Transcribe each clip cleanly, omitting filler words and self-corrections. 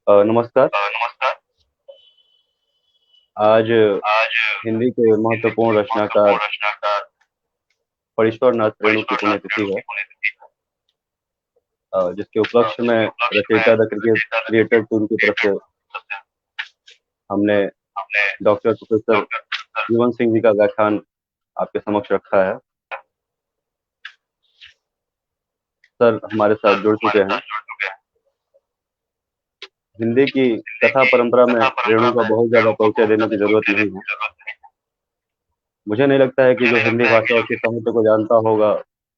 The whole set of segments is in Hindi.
नमस्कार। नमस्कार। आज आज हिंदी के हिंदी के महत्वपूर्ण रचनाकार महत्वपूर्ण रचनाकार फणीश्वर नाथ रेणु की फणीश्वरनाथ पुण्यतिथि रेणु है, की पुण्यतिथि है, जिसके उपलक्ष्य में जिसके उपलक्ष्य में रचयिता द क्रिकेट रचयिता क्रिएटर टीम की तरफ क्रिएटर से हमने हमने doctor professor doctor Jeevan Singh ji का व्याख्यान आपके समक्ष रखा है। सर हमारे साथ सर जुड़ चुके हमारे हैं। साथ जुड़ चुके हैं। हिंदी की हिंदी कथा की परंपरा में कथा रेणु परंपरा का में बहुत ज़्यादा रेणु को परिचय बहुत देने की ज्यादा ज़रूरत परिचय नहीं देने है। की जरूरत नहीं है। मुझे नहीं लगता है कि मुझे जो नहीं हिंदी लगता है भाषा कि और जो उसके साहित्य को जानता होगा,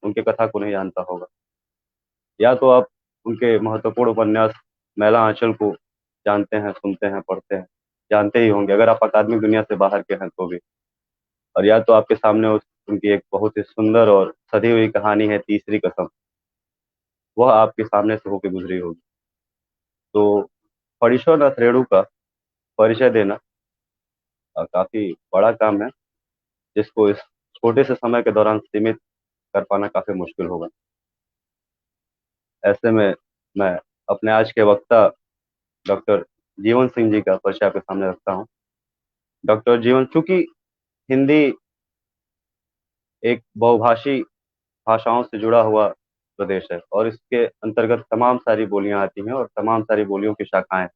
उनके कथा को नहीं जानता होगा। या तो आप उनके महत्वपूर्ण उपन्यास मैला आंचल को जानते हैं, सुनते हैं, पढ़ते हैं, जानते ही होंगे अगर आप अकादमिक दुनिया से बाहर के हैं तो भी। और या तो आपके सामने उनकी एक बहुत ही सुंदर और सधी हुई कहानी है तीसरी कसम, वह आपके सामने से होकर गुजरी होगी। तो फणीश्वर नाथ रेणु का परिचय देना काफी बड़ा काम है, जिसको इस छोटे से समय के दौरान सीमित कर पाना काफी मुश्किल होगा। ऐसे में मैं अपने आज के वक्ता डॉक्टर जीवन सिंह जी का परिचय आपके सामने रखता हूँ। डॉक्टर जीवन, चूंकि हिंदी एक बहुभाषी भाषाओं से जुड़ा हुआ प्रदेश है और इसके अंतर्गत तमाम सारी बोलियां आती हैं और तमाम सारी बोलियों की शाखाएं,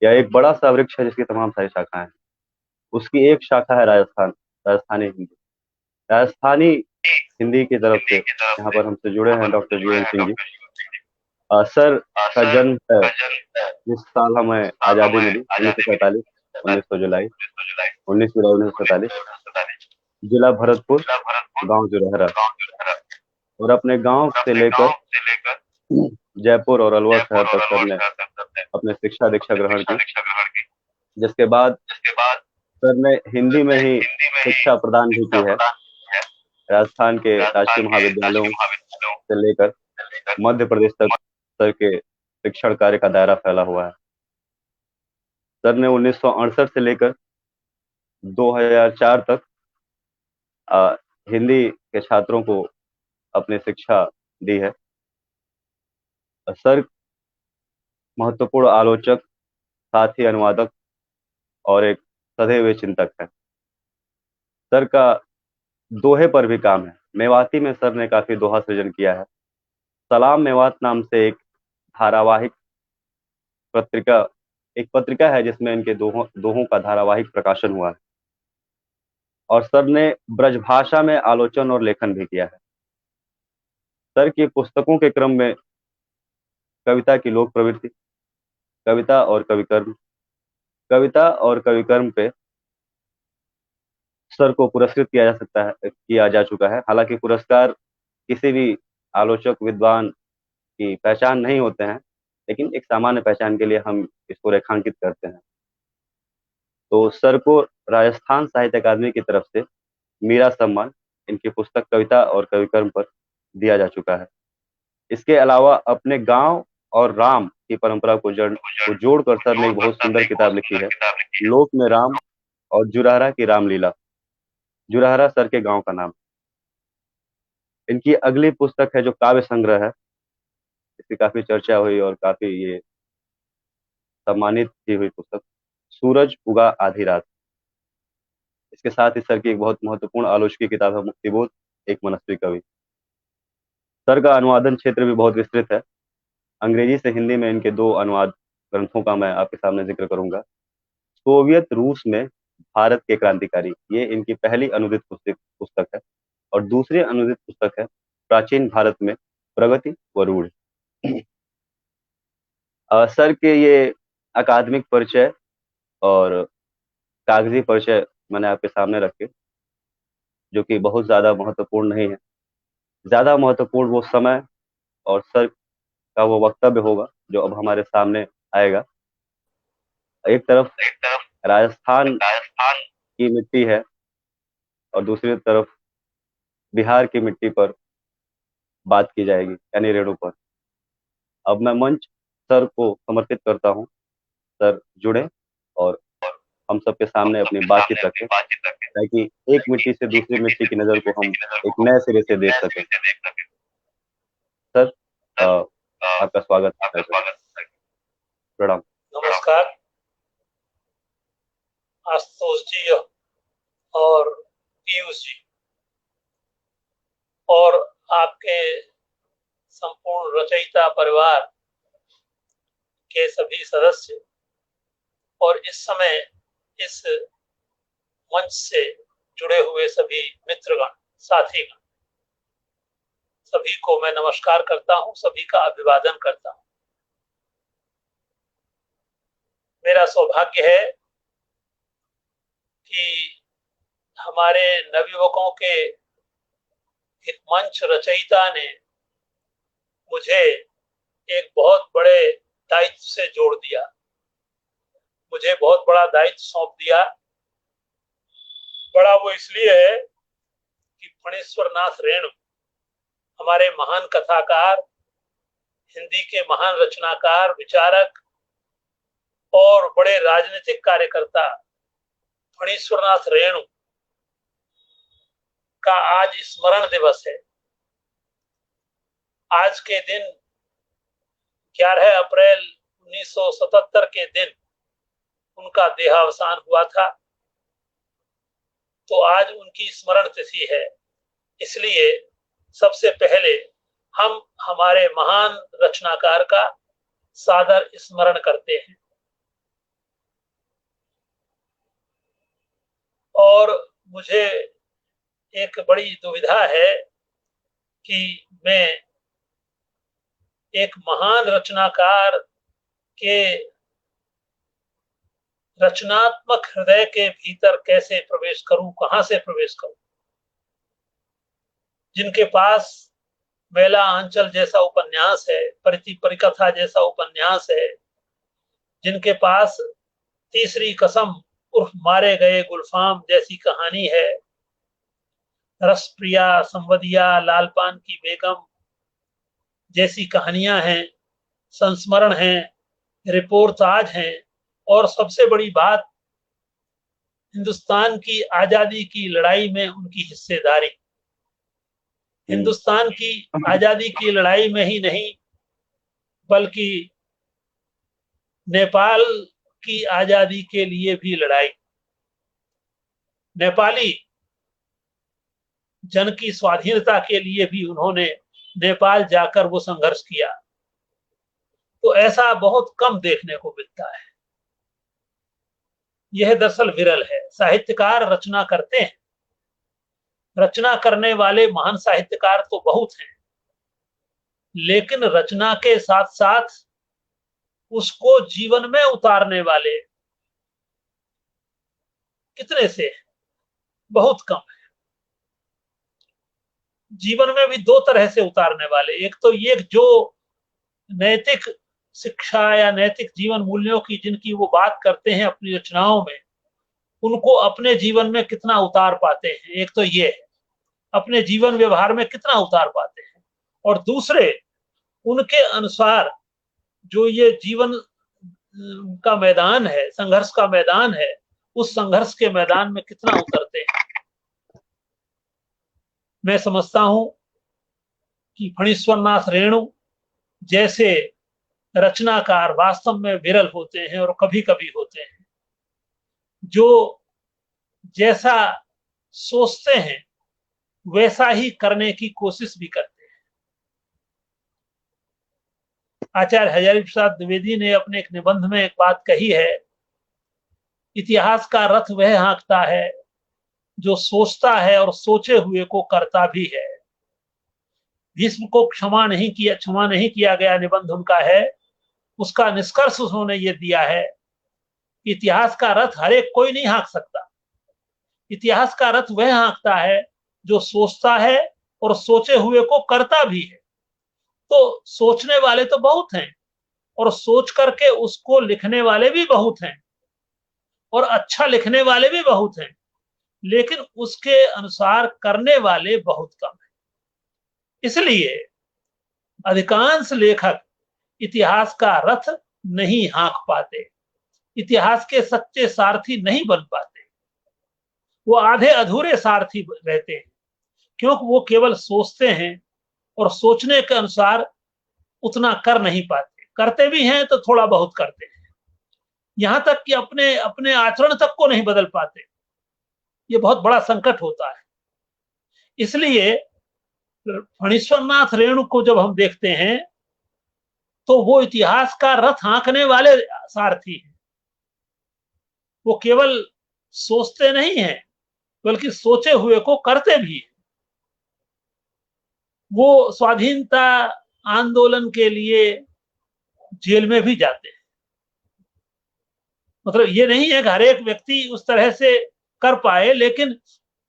या एक बड़ा सा वृक्ष है जिसकी तमाम सारी शाखाएं हैं। उसकी एक शाखा है राजस्थान, राजस्थानी हिंदी। राजस्थानी हिंदी की तरफ से हिंदी की तरफ यहाँ से पर हमसे जुड़े यहाँ हैं पर डॉक्टर हमसे जुड़े जीवन हैं सिंह जी। डॉक्टर जीवन सिंह जी। सर का सर जन्म है का जन्म जिस साल हमें इस साल आज़ादी हमें मिली, आजादी मिली 1947, 19 जुलाई, 19 जुलाई 19 जुलाई 1947, 1947। जिला भरतपुर, जिला भरतपुर, गांव जुरहरा। गाँव जोरहरा। और अपने गांव और से अपने लेकर गांव से लेकर जयपुर और अलवर शहर जयपुर और तक सर अलवर ने शहर तक सबने अपने शिक्षा दीक्षा अपने ग्रहण शिक्षा की, दीक्षा ग्रहण की, जिसके बाद जिसके बाद सर ने हिंदी में सबने ही हिंदी में ही शिक्षा प्रदान भी शिक्षा की है। प्रदान की है। राजस्थान के राजस्थान राजकीय के महाविद्यालयों राजकीय महाविद्यालयों से लेकर से लेकर मध्य प्रदेश तक सर के शिक्षण कार्य का दायरा फैला हुआ है। सर ने 1968 से लेकर 2004 तक अ, हिंदी के छात्रों को अपनी शिक्षा दी है। सर महत्वपूर्ण आलोचक, साथ ही अनुवादक और एक सधे हुए चिंतक हैं। सर का दोहे पर भी काम है। मेवाती में सर ने काफी दोहा सृजन किया है। सलाम मेवात नाम से एक धारावाहिक पत्रिका एक पत्रिका है जिसमें इनके दोहों दोहों का धारावाहिक प्रकाशन हुआ है। और सर ने ब्रजभाषा में आलोचन और लेखन भी किया है। सर की पुस्तकों के क्रम में कविता की लोक प्रवृत्ति, कविता और कविकर्म, कविता और कविकर्म पे सर को पुरस्कृत किया जा चुका है। हालांकि पुरस्कार किसी भी आलोचक विद्वान की पहचान नहीं होते हैं, लेकिन एक सामान्य पहचान के लिए हम इसको रेखांकित करते हैं। तो सर को राजस्थान साहित्य अकादमी की तरफ से मीरा सम्मान इनकी पुस्तक कविता और कविकर्म पर दिया जा चुका है। इसके अलावा अपने गांव और राम की परंपरा को जोड़कर सर ने एक जोड़कर बहुत सर सुंदर ने एक किताब बहुत लिखी सुंदर है, किताब लिखी है। लोक में राम और जुराहरा की रामलीला। जुराहरा सर के गांव का नाम। इनकी अगली पुस्तक है जो काव्य संग्रह है, इसकी काफी चर्चा हुई और काफी ये सम्मानित की हुई पुस्तक, सूरज उगा आधी रात। इसके साथ ही सर की एक बहुत महत्वपूर्ण आलोचकी किताब है मुक्तिबोध, एक मनस्वी कवि। सर का अनुवादन क्षेत्र भी बहुत विस्तृत है। अंग्रेजी से हिंदी में इनके दो अनुवाद ग्रंथों का मैं आपके सामने जिक्र करूंगा। सोवियत रूस में भारत के क्रांतिकारी, ये इनकी पहली अनुदित पुस्तक पुस्तक है। और दूसरी अनुदित पुस्तक है प्राचीन भारत में प्रगति व रूढ़। सर के ये अकादमिक परिचय और कागजी परिचय मैंने आपके सामने रखे, जो कि बहुत ज्यादा महत्वपूर्ण नहीं है। ज्यादा महत्वपूर्ण वो समय और सर का वो वक्तव्य होगा जो अब हमारे सामने आएगा। एक तरफ एक तरफ राजस्थान राजस्थान की मिट्टी है और दूसरी तरफ बिहार की मिट्टी पर बात की जाएगी, यानी रेणु पर। अब मैं मंच सर को समर्पित करता हूँ। सर जुड़े और हम सबके सामने अपनी सबके बातचीत सामने अपनी रखें, बातचीत रखें, ताकि एक मिट्टी से ताकि एक दूसरी मिट्टी मिट्टी से की नज़र दूसरी को मिट्टी हम की नजर एक को हम नए सिरे से एक देख नए सकें। सिरे से देख सकें। सर, सर, आपका स्वागत है आपका सर। स्वागत है। प्रणाम। संतोष जी और पीयूष जी और आपके संपूर्ण रचयिता परिवार के सभी सदस्य और इस समय इस मंच से जुड़े हुए सभी मित्रगण, साथीगण, सभी को मैं नमस्कार करता हूं, सभी का अभिवादन करता हूं। मेरा सौभाग्य है कि हमारे नवयुवकों के एक मंच रचयिता ने मुझे एक बहुत बड़े दायित्व से जोड़ दिया, मुझे बहुत बड़ा दायित्व सौंप दिया। बड़ा वो इसलिए है कि फणीश्वर नाथ रेणु हमारे महान कथाकार, हिंदी के महान रचनाकार, विचारक और बड़े राजनीतिक कार्यकर्ता फणीश्वर नाथ रेणु का आज स्मरण दिवस है। आज के दिन 11 अप्रैल 1977 के दिन उनका देहावसान हुआ था, तो आज उनकी स्मरण तिथि है। इसलिए सबसे पहले हम हमारे महान रचनाकार का सादर स्मरण करते हैं। और मुझे एक बड़ी दुविधा है कि मैं एक महान रचनाकार के रचनात्मक हृदय के भीतर कैसे प्रवेश करूं, कहां से प्रवेश करूं। जिनके पास मेला आंचल जैसा उपन्यास है, परिकथा जैसा उपन्यास है, जिनके पास तीसरी कसम उर्फ मारे गए गुलफाम जैसी कहानी है, रसप्रिया, संवदिया, लालपान की बेगम जैसी कहानियां हैं, संस्मरण हैं, रिपोर्टाज हैं, और सबसे बड़ी बात हिंदुस्तान की आजादी की लड़ाई में उनकी हिस्सेदारी। हिंदुस्तान की आजादी की लड़ाई में ही नहीं बल्कि नेपाल की आजादी के लिए भी लड़ाई। नेपाली जन की स्वाधीनता के लिए भी उन्होंने नेपाल जाकर वो संघर्ष किया। तो ऐसा बहुत कम देखने को मिलता है। यह दरअसल विरल है। साहित्यकार रचना करते हैं, रचना करने वाले महान साहित्यकार तो बहुत हैं, लेकिन रचना के साथ साथ उसको जीवन में उतारने वाले कितने से? बहुत कम है। जीवन में भी दो तरह से उतारने वाले, एक तो ये जो नैतिक शिक्षा या नैतिक जीवन मूल्यों की जिनकी वो बात करते हैं अपनी रचनाओं में, उनको अपने जीवन में कितना उतार पाते हैं। एक तो ये है, अपने जीवन व्यवहार में कितना उतार पाते हैं, और दूसरे उनके अनुसार जो ये जीवन का मैदान है, संघर्ष का मैदान है, उस संघर्ष के मैदान में कितना उतरते हैं। मैं समझता हूं कि फणीश्वर नाथ रेणु जैसे रचनाकार वास्तव में विरल होते हैं और कभी कभी होते हैं, जो जैसा सोचते हैं वैसा ही करने की कोशिश भी करते हैं। आचार्य हजारी प्रसाद द्विवेदी ने अपने एक निबंध में एक बात कही है, इतिहास का रथ वह हाँकता है जो सोचता है और सोचे हुए को करता भी है। भीष्म को क्षमा नहीं किया गया निबंध उनका है। उसका निष्कर्ष उन्होंने ये दिया है कि इतिहास का रथ हर एक कोई नहीं हाँक सकता। इतिहास का रथ वह हाँकता है जो सोचता है और सोचे हुए को करता भी है। तो सोचने वाले तो बहुत हैं और सोच करके उसको लिखने वाले भी बहुत हैं और अच्छा लिखने वाले भी बहुत हैं, लेकिन उसके अनुसार करने वाले बहुत कम हैं। इसलिए अधिकांश लेखक इतिहास का रथ नहीं हाँक पाते, इतिहास के सच्चे सारथी नहीं बन पाते। वो आधे अधूरे सारथी रहते हैं, क्योंकि वो केवल सोचते हैं और सोचने के अनुसार उतना कर नहीं पाते। करते भी हैं तो थोड़ा बहुत करते हैं, यहां तक कि अपने अपने आचरण तक को नहीं बदल पाते। ये बहुत बड़ा संकट होता है। इसलिए फणीश्वरनाथ रेणु को जब हम देखते हैं तो वो इतिहास का रथ हाँकने वाले सारथी हैं। वो केवल सोचते नहीं हैं, बल्कि सोचे हुए को करते भी हैं। वो स्वाधीनता आंदोलन के लिए जेल में भी जाते हैं। मतलब ये नहीं है कि हर एक व्यक्ति उस तरह से कर पाए, लेकिन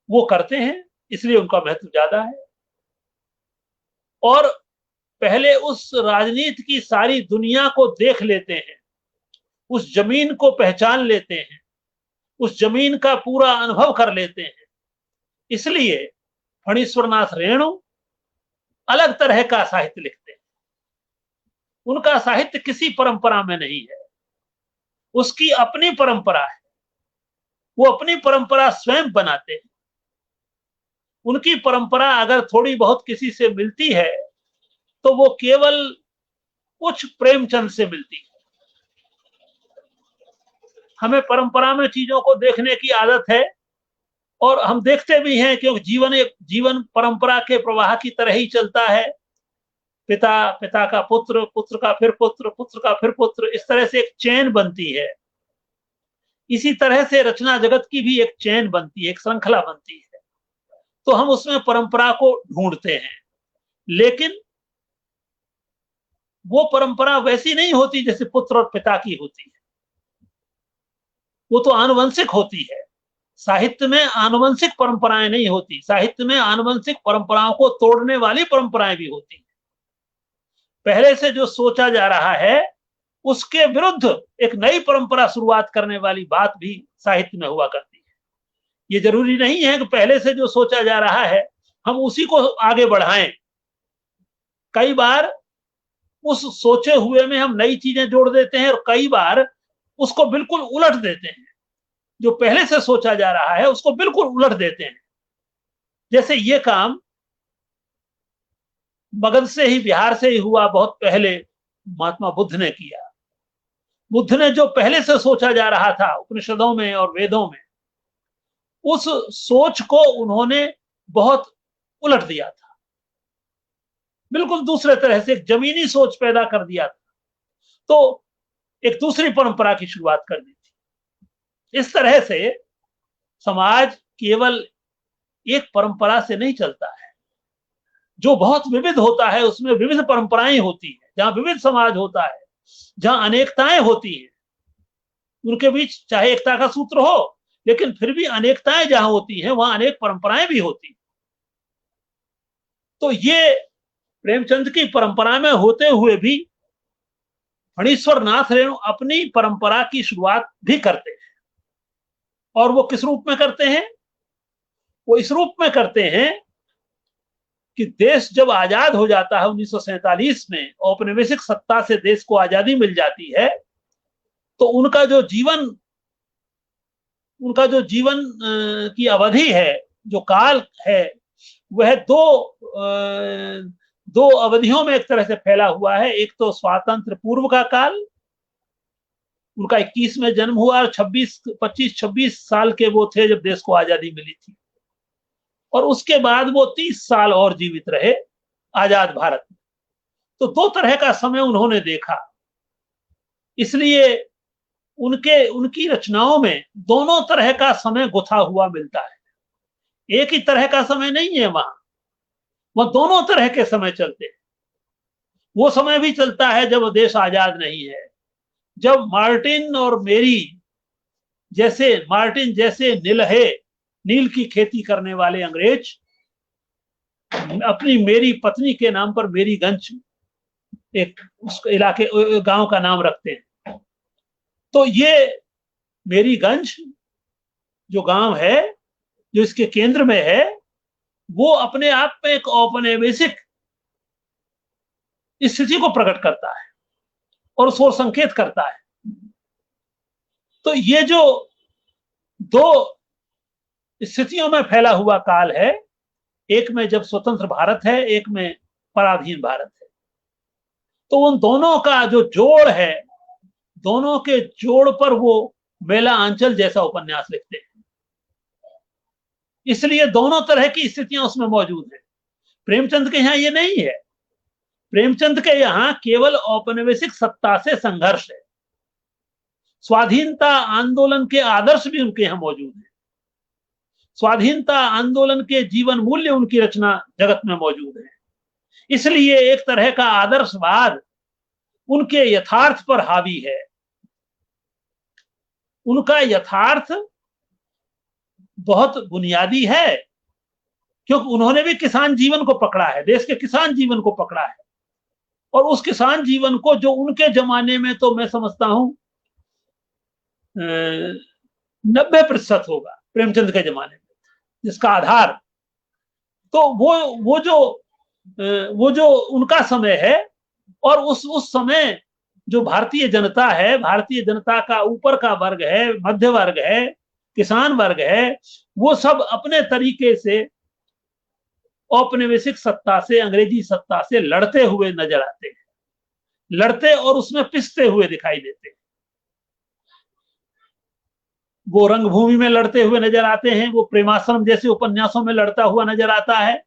वो करते हैं, इसलिए उनका महत्व ज्यादा है। और पहले उस राजनीति की सारी दुनिया को देख लेते हैं, उस जमीन को पहचान लेते हैं, उस जमीन का पूरा अनुभव कर लेते हैं। इसलिए फणीश्वरनाथ रेणु अलग तरह का साहित्य लिखते हैं। उनका साहित्य किसी परंपरा में नहीं है, उसकी अपनी परंपरा है। वो अपनी परंपरा स्वयं बनाते हैं। उनकी परंपरा अगर थोड़ी बहुत किसी से मिलती है तो वो केवल कुछ प्रेमचंद से मिलती है। हमें परंपरा में चीजों को देखने की आदत है, और हम देखते भी हैं, क्योंकि जीवन एक जीवन परंपरा के प्रवाह की तरह ही चलता है। पिता, पिता का पुत्र, पुत्र का फिर पुत्र, पुत्र का फिर पुत्र, इस तरह से एक चेन बनती है। इसी तरह से रचना जगत की भी एक चेन बनती है, एक श्रृंखला बनती है। तो हम उसमें परंपरा को ढूंढते हैं, लेकिन वो परंपरा वैसी नहीं होती जैसे पुत्र और पिता की होती है। वो तो आनुवंशिक होती है। साहित्य में आनुवंशिक परंपराएं नहीं होती, साहित्य में आनुवंशिक परंपराओं को तोड़ने वाली परंपराएं भी होती हैं। पहले से जो सोचा जा रहा है उसके विरुद्ध एक नई परंपरा शुरुआत करने वाली बात भी साहित्य में हुआ करती है। ये जरूरी नहीं है कि पहले से जो सोचा जा रहा है हम उसी को आगे बढ़ाएं। कई बार उस सोचे हुए में हम नई चीजें जोड़ देते हैं, और कई बार उसको बिल्कुल उलट देते हैं। जो पहले से सोचा जा रहा है उसको बिल्कुल उलट देते हैं। जैसे ये काम मगध से ही, बिहार से ही हुआ बहुत पहले, महात्मा बुद्ध ने किया। बुद्ध ने जो पहले से सोचा जा रहा था उपनिषदों में और वेदों में, उस सोच को उन्होंने बहुत उलट दिया था। बिल्कुल दूसरे तरह से एक जमीनी सोच पैदा कर दिया था। तो एक दूसरी परंपरा की शुरुआत कर दी थी। इस तरह से समाज केवल एक परंपरा से नहीं चलता है। जो बहुत विविध होता है उसमें विविध परंपराएं होती है। जहां विविध समाज होता है, जहां अनेकताएं होती हैं, उनके बीच चाहे एकता का सूत्र हो, लेकिन फिर भी अनेकताएं जहां होती हैं वहां अनेक परंपराएं भी होती हैं। तो ये प्रेमचंद की परंपरा में होते हुए भी फणीश्वरनाथ रेणु अपनी परंपरा की शुरुआत भी करते हैं। और वो किस रूप में करते हैं? वो इस रूप में करते हैं कि देश जब आजाद हो जाता है 1947 में, औपनिवेशिक सत्ता से देश को आजादी मिल जाती है, तो उनका जो जीवन की अवधि है, जो काल है, वह दो अवधियों में एक तरह से फैला हुआ है। एक तो स्वातंत्र पूर्व का काल, उनका 21 में जन्म हुआ और 25-26 साल के वो थे जब देश को आजादी मिली थी, और उसके बाद वो 30 साल और जीवित रहे आजाद भारत में। तो दो तरह का समय उन्होंने देखा। इसलिए उनकी रचनाओं में दोनों तरह का समय गुथा हुआ मिलता है। एक ही तरह का समय नहीं है वह दोनों तरह के समय चलते हैं। वो समय भी चलता है जब देश आजाद नहीं है, जब मार्टिन जैसे निलहे नील की खेती करने वाले अंग्रेज अपनी मेरी पत्नी के नाम पर मेरीगंज एक उस इलाके गांव का नाम रखते हैं। तो ये मेरीगंज जो गांव है, जो इसके केंद्र में है, वो अपने आप में एक औपनिवेशिक स्थिति को प्रकट करता है और उसको संकेत करता है। तो ये जो दो स्थितियों में फैला हुआ काल है, एक में जब स्वतंत्र भारत है, एक में पराधीन भारत है, तो उन दोनों का जो जोड़ है, दोनों के जोड़ पर वो मेला आंचल जैसा उपन्यास लिखते हैं। इसलिए दोनों तरह की स्थितियां उसमें मौजूद है। प्रेमचंद के यहां ये नहीं है। प्रेमचंद के यहां केवल औपनिवेशिक सत्ता से संघर्ष है। स्वाधीनता आंदोलन के आदर्श भी उनके यहां मौजूद है। स्वाधीनता आंदोलन के जीवन मूल्य उनकी रचना जगत में मौजूद है। इसलिए एक तरह का आदर्शवाद उनके यथार्थ पर हावी है। उनका यथार्थ बहुत बुनियादी है, क्योंकि उन्होंने भी किसान जीवन को पकड़ा है, देश के किसान जीवन को पकड़ा है। और उस किसान जीवन को जो उनके जमाने में, तो मैं समझता हूं 90% होगा प्रेमचंद के जमाने में, जिसका आधार, तो वो जो उनका समय है। और उस समय जो भारतीय जनता है, भारतीय जनता का ऊपर का वर्ग है, मध्य वर्ग है, किसान वर्ग है, वो सब अपने तरीके से औपनिवेशिक सत्ता से, अंग्रेजी सत्ता से लड़ते हुए नजर आते हैं, लड़ते और उसमें पिसते हुए दिखाई देते हैं। वो रंगभूमि में लड़ते हुए नजर आते हैं, वो प्रेमाश्रम जैसे उपन्यासों में लड़ता हुआ नजर आता है।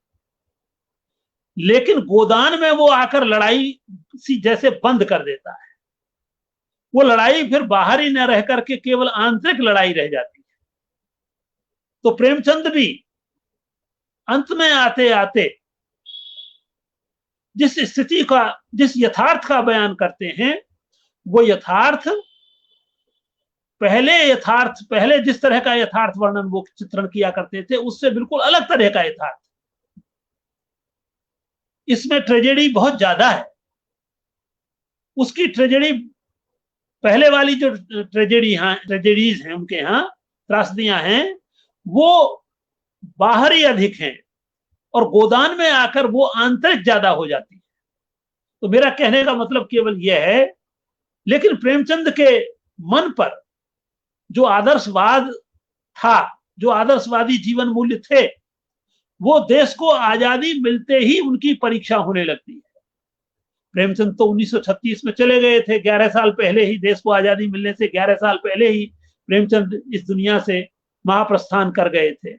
लेकिन गोदान में वो आकर लड़ाई सी जैसे बंद कर देता है। वो लड़ाई फिर बाहर ही न रह करके केवल आंतरिक लड़ाई रह जाती है। तो प्रेमचंद भी अंत में आते आते जिस स्थिति का, जिस यथार्थ का बयान करते हैं, वो यथार्थ पहले जिस तरह का यथार्थ वर्णन वो चित्रण किया करते थे, उससे बिल्कुल अलग तरह का यथार्थ। इसमें ट्रेजेडी बहुत ज्यादा है। उसकी ट्रेजेडी, पहले वाली जो ट्रेजेडीज हैं उनके यहाँ, त्रासदियां हैं, वो बाहरी अधिक हैं और गोदान में आकर वो आंतरिक ज्यादा हो जाती है। तो मेरा कहने का मतलब केवल यह है, लेकिन प्रेमचंद के मन पर जो आदर्शवाद था, जो आदर्शवादी जीवन मूल्य थे, वो देश को आजादी मिलते ही उनकी परीक्षा होने लगती है। प्रेमचंद तो 1936 में चले गए थे, 11 साल पहले ही, देश को आजादी मिलने से 11 साल पहले ही प्रेमचंद इस दुनिया से महाप्रस्थान कर गए थे।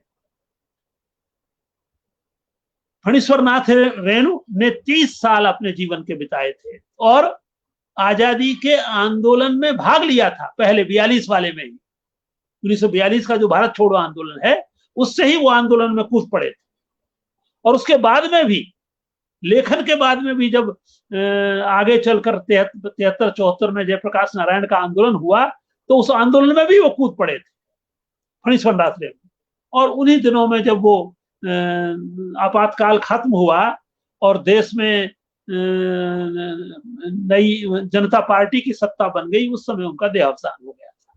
फणीश्वर नाथ रेणु ने 30 साल अपने जीवन के बिताए थे और आजादी के आंदोलन में भाग लिया था, पहले 42 वाले में ही। 1942 का जो भारत छोड़ो आंदोलन है, उससे ही वो आंदोलन में कूद पड़े थे। और उसके बाद में भी, लेखन के बाद में भी, जब आगे चलकर 73-74 में जयप्रकाश नारायण का आंदोलन हुआ, तो उस आंदोलन में भी वो कूद पड़े थे, फणीश्वर नाथ रेणु। और उन्हीं दिनों में जब वो आपातकाल खत्म हुआ और देश में नई जनता पार्टी की सत्ता बन गई, उस समय उनका देहावसान हो गया था।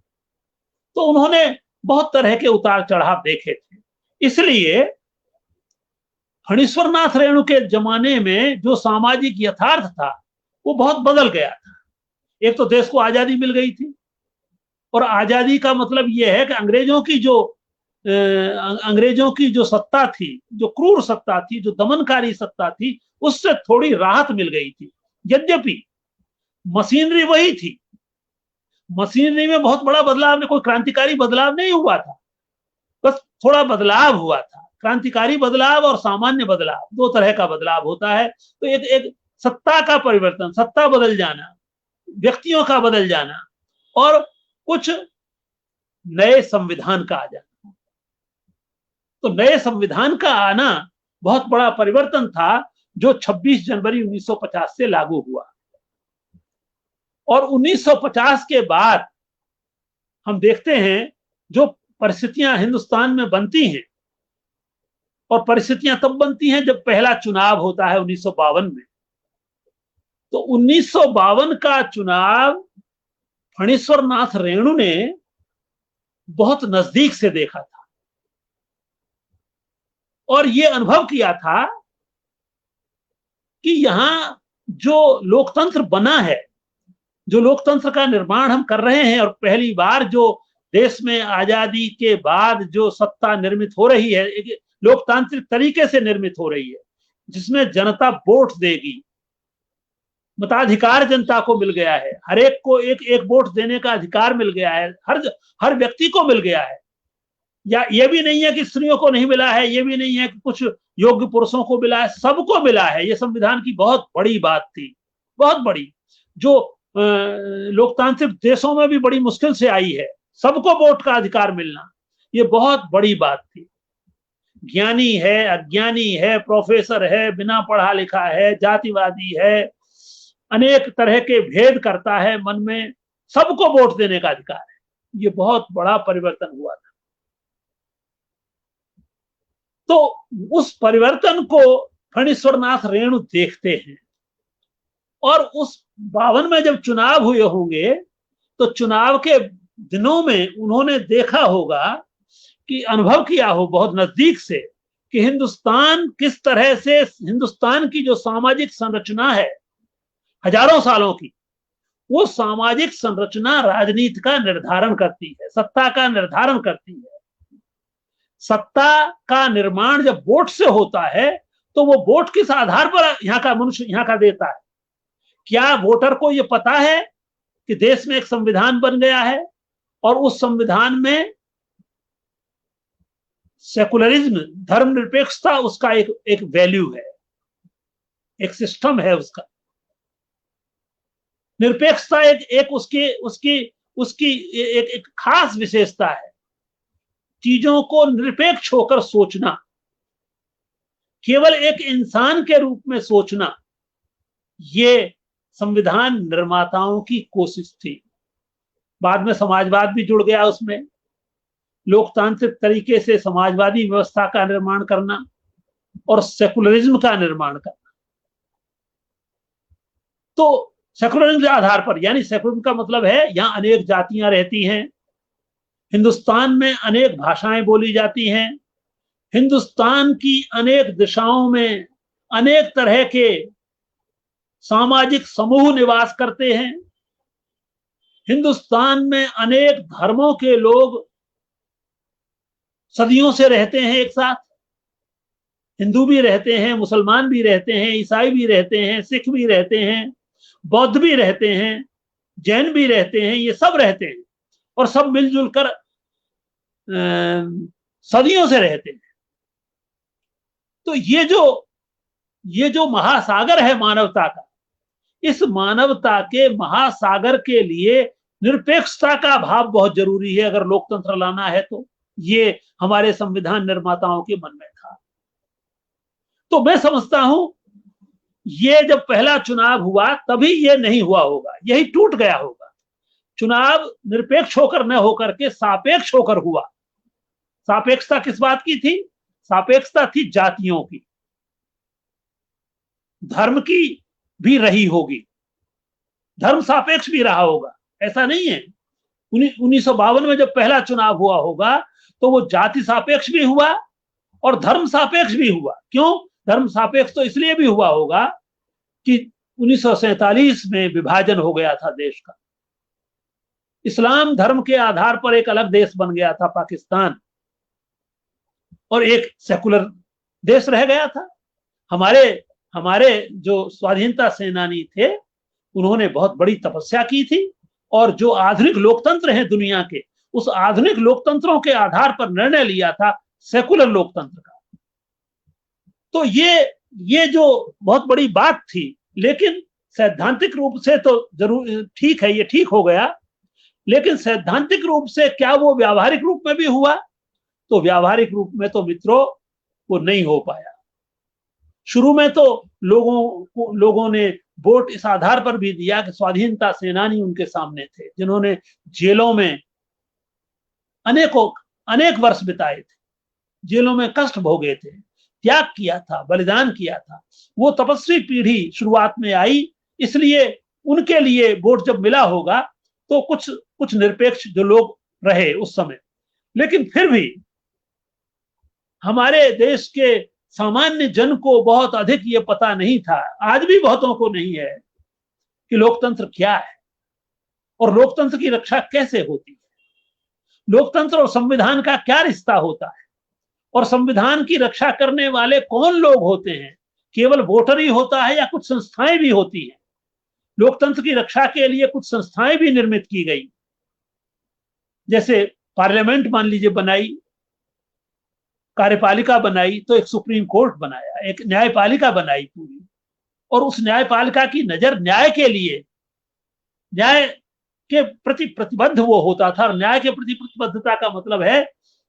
तो उन्होंने बहुत तरह के उतार चढ़ाव देखे थे। इसलिए फणीश्वर नाथ रेणु के जमाने में जो सामाजिक यथार्थ था, वो बहुत बदल गया था। एक तो देश को आजादी मिल गई थी, और आजादी का मतलब यह है कि अंग्रेजों की जो सत्ता थी, जो क्रूर सत्ता थी, जो दमनकारी सत्ता थी, उससे थोड़ी राहत मिल गई थी। यद्यपि मशीनरी वही थी, मशीनरी में बहुत बड़ा बदलाव, कोई क्रांतिकारी बदलाव नहीं हुआ था, बस थोड़ा बदलाव हुआ था। क्रांतिकारी बदलाव और सामान्य बदलाव, दो तरह का बदलाव होता है। तो एक सत्ता का परिवर्तन, सत्ता बदल जाना, व्यक्तियों का बदल जाना, और कुछ नए संविधान का आ जाना। तो नए संविधान का आना बहुत बड़ा परिवर्तन था, जो 26 जनवरी 1950 से लागू हुआ। और 1950 के बाद हम देखते हैं जो परिस्थितियां हिंदुस्तान में बनती हैं, और परिस्थितियां तब बनती हैं जब पहला चुनाव होता है 1952 में। तो 1952 का चुनाव फणीश्वर नाथ रेणु ने बहुत नजदीक से देखा था, और ये अनुभव किया था कि यहां जो लोकतंत्र बना है, जो लोकतंत्र का निर्माण हम कर रहे हैं, और पहली बार जो देश में आजादी के बाद जो सत्ता निर्मित हो रही है, लोकतांत्रिक तरीके से निर्मित हो रही है, जिसमें जनता वोट देगी, मताधिकार जनता को मिल गया है, हर एक को एक एक वोट देने का अधिकार मिल गया है, हर व्यक्ति को मिल गया है। या ये भी नहीं है कि स्त्रियों को नहीं मिला है, ये भी नहीं है कि कुछ योग्य पुरुषों को मिला है, सबको मिला है। ये संविधान की बहुत बड़ी बात थी, बहुत बड़ी, जो लोकतांत्रिक देशों में भी बड़ी मुश्किल से आई है। सबको वोट का अधिकार मिलना, ये बहुत बड़ी बात थी। ज्ञानी है, अज्ञानी है, प्रोफेसर है, बिना पढ़ा लिखा है, जातिवादी है, अनेक तरह के भेद करता है मन में, सबको वोट देने का अधिकार है। ये बहुत बड़ा परिवर्तन हुआ था। तो उस परिवर्तन को फणीश्वरनाथ रेणु देखते हैं, और उस 52 में जब चुनाव हुए होंगे तो चुनाव के दिनों में उन्होंने देखा होगा कि अनुभव किया हो बहुत नजदीक से कि हिंदुस्तान किस तरह से, हिंदुस्तान की जो सामाजिक संरचना है हजारों सालों की, वो सामाजिक संरचना राजनीति का निर्धारण करती है, सत्ता का निर्धारण करती है। सत्ता का निर्माण जब वोट से होता है तो वो वोट किस आधार पर यहाँ का मनुष्य यहाँ का देता है? क्या वोटर को ये पता है कि देश में एक संविधान बन गया है और उस संविधान में सेकुलरिज्म, धर्मनिरपेक्षता उसका एक वैल्यू है, एक सिस्टम है उसका। निरपेक्षता एक उसकी एक खास विशेषता है, चीजों को निरपेक्ष होकर सोचना, केवल एक इंसान के रूप में सोचना, ये संविधान निर्माताओं की कोशिश थी। बाद में समाजवाद भी जुड़ गया उसमें, लोकतांत्रिक तरीके से समाजवादी व्यवस्था का निर्माण करना और सेकुलरिज्म का निर्माण करना। तो सेकुलरिज्म के आधार पर, यानी सेकुलरिज्म का मतलब है यहां अनेक जातियां रहती हैं, हिंदुस्तान में अनेक भाषाएं बोली जाती हैं, हिंदुस्तान की अनेक दिशाओं में अनेक तरह के सामाजिक समूह निवास करते हैं, हिंदुस्तान में अनेक धर्मों के लोग सदियों से रहते हैं एक साथ। हिंदू भी रहते हैं, मुसलमान भी रहते हैं, ईसाई भी रहते हैं, सिख भी रहते हैं, बौद्ध भी रहते हैं, जैन भी रहते हैं, ये सब रहते हैं और सब मिलजुल कर सदियों से रहते हैं। तो ये जो महासागर है मानवता का, इस मानवता के महासागर के लिए निरपेक्षता का भाव बहुत जरूरी है अगर लोकतंत्र लाना है तो। ये हमारे संविधान निर्माताओं के मन में था। तो मैं समझता हूं ये जब पहला चुनाव हुआ तभी ये नहीं हुआ होगा, यही टूट गया होगा। चुनाव निरपेक्ष होकर न होकर के सापेक्ष होकर हुआ। सापेक्षता किस बात की थी? सापेक्षता थी जातियों की, धर्म की भी रही होगी, धर्म सापेक्ष भी रहा होगा, ऐसा नहीं है। 1952 में जब पहला चुनाव हुआ होगा तो वो जाति सापेक्ष भी हुआ और धर्म सापेक्ष भी हुआ। क्यों धर्म सापेक्ष? तो इसलिए भी हुआ होगा कि 1947 में विभाजन हो गया था देश का, इस्लाम धर्म के आधार पर एक अलग देश बन गया था पाकिस्तान, और एक सेकुलर देश रह गया था। हमारे जो स्वाधीनता सेनानी थे उन्होंने बहुत बड़ी तपस्या की थी और जो आधुनिक लोकतंत्र हैं दुनिया के, उस आधुनिक लोकतंत्रों के आधार पर निर्णय लिया था सेकुलर लोकतंत्र का। तो ये जो बहुत बड़ी बात थी, लेकिन सैद्धांतिक रूप से तो जरूर ठीक है, ये ठीक हो गया, लेकिन सैद्धांतिक रूप से क्या वो व्यावहारिक रूप में भी हुआ? तो व्यावहारिक रूप में तो मित्रों वो नहीं हो पाया। शुरू में तो लोगों ने वोट इस आधार पर भी दिया कि स्वाधीनता सेनानी उनके सामने थे, जिन्होंने जेलों में अनेक वर्ष बिताए थे, जेलों में कष्ट भोगे थे, त्याग किया था, बलिदान किया था। वो तपस्वी पीढ़ी शुरुआत में आई, इसलिए उनके लिए वोट जब मिला होगा तो कुछ निरपेक्ष जो लोग रहे उस समय। लेकिन फिर भी हमारे देश के सामान्य जन को बहुत अधिक ये पता नहीं था, आज भी बहुतों को नहीं है कि लोकतंत्र क्या है और लोकतंत्र की रक्षा कैसे होती है, लोकतंत्र और संविधान का क्या रिश्ता होता है, और संविधान की रक्षा करने वाले कौन लोग होते हैं। केवल वोटर ही होता है या कुछ संस्थाएं भी होती हैं? लोकतंत्र की रक्षा के लिए कुछ संस्थाएं भी निर्मित की गई, जैसे पार्लियामेंट मान लीजिए बनाई, कार्यपालिका बनाई तो एक सुप्रीम कोर्ट बनाया, एक न्यायपालिका बनाई पूरी, और उस न्यायपालिका की नजर न्याय के लिए, न्याय के प्रति प्रतिबद्ध वो होता था। और न्याय के प्रति प्रतिबद्धता का मतलब है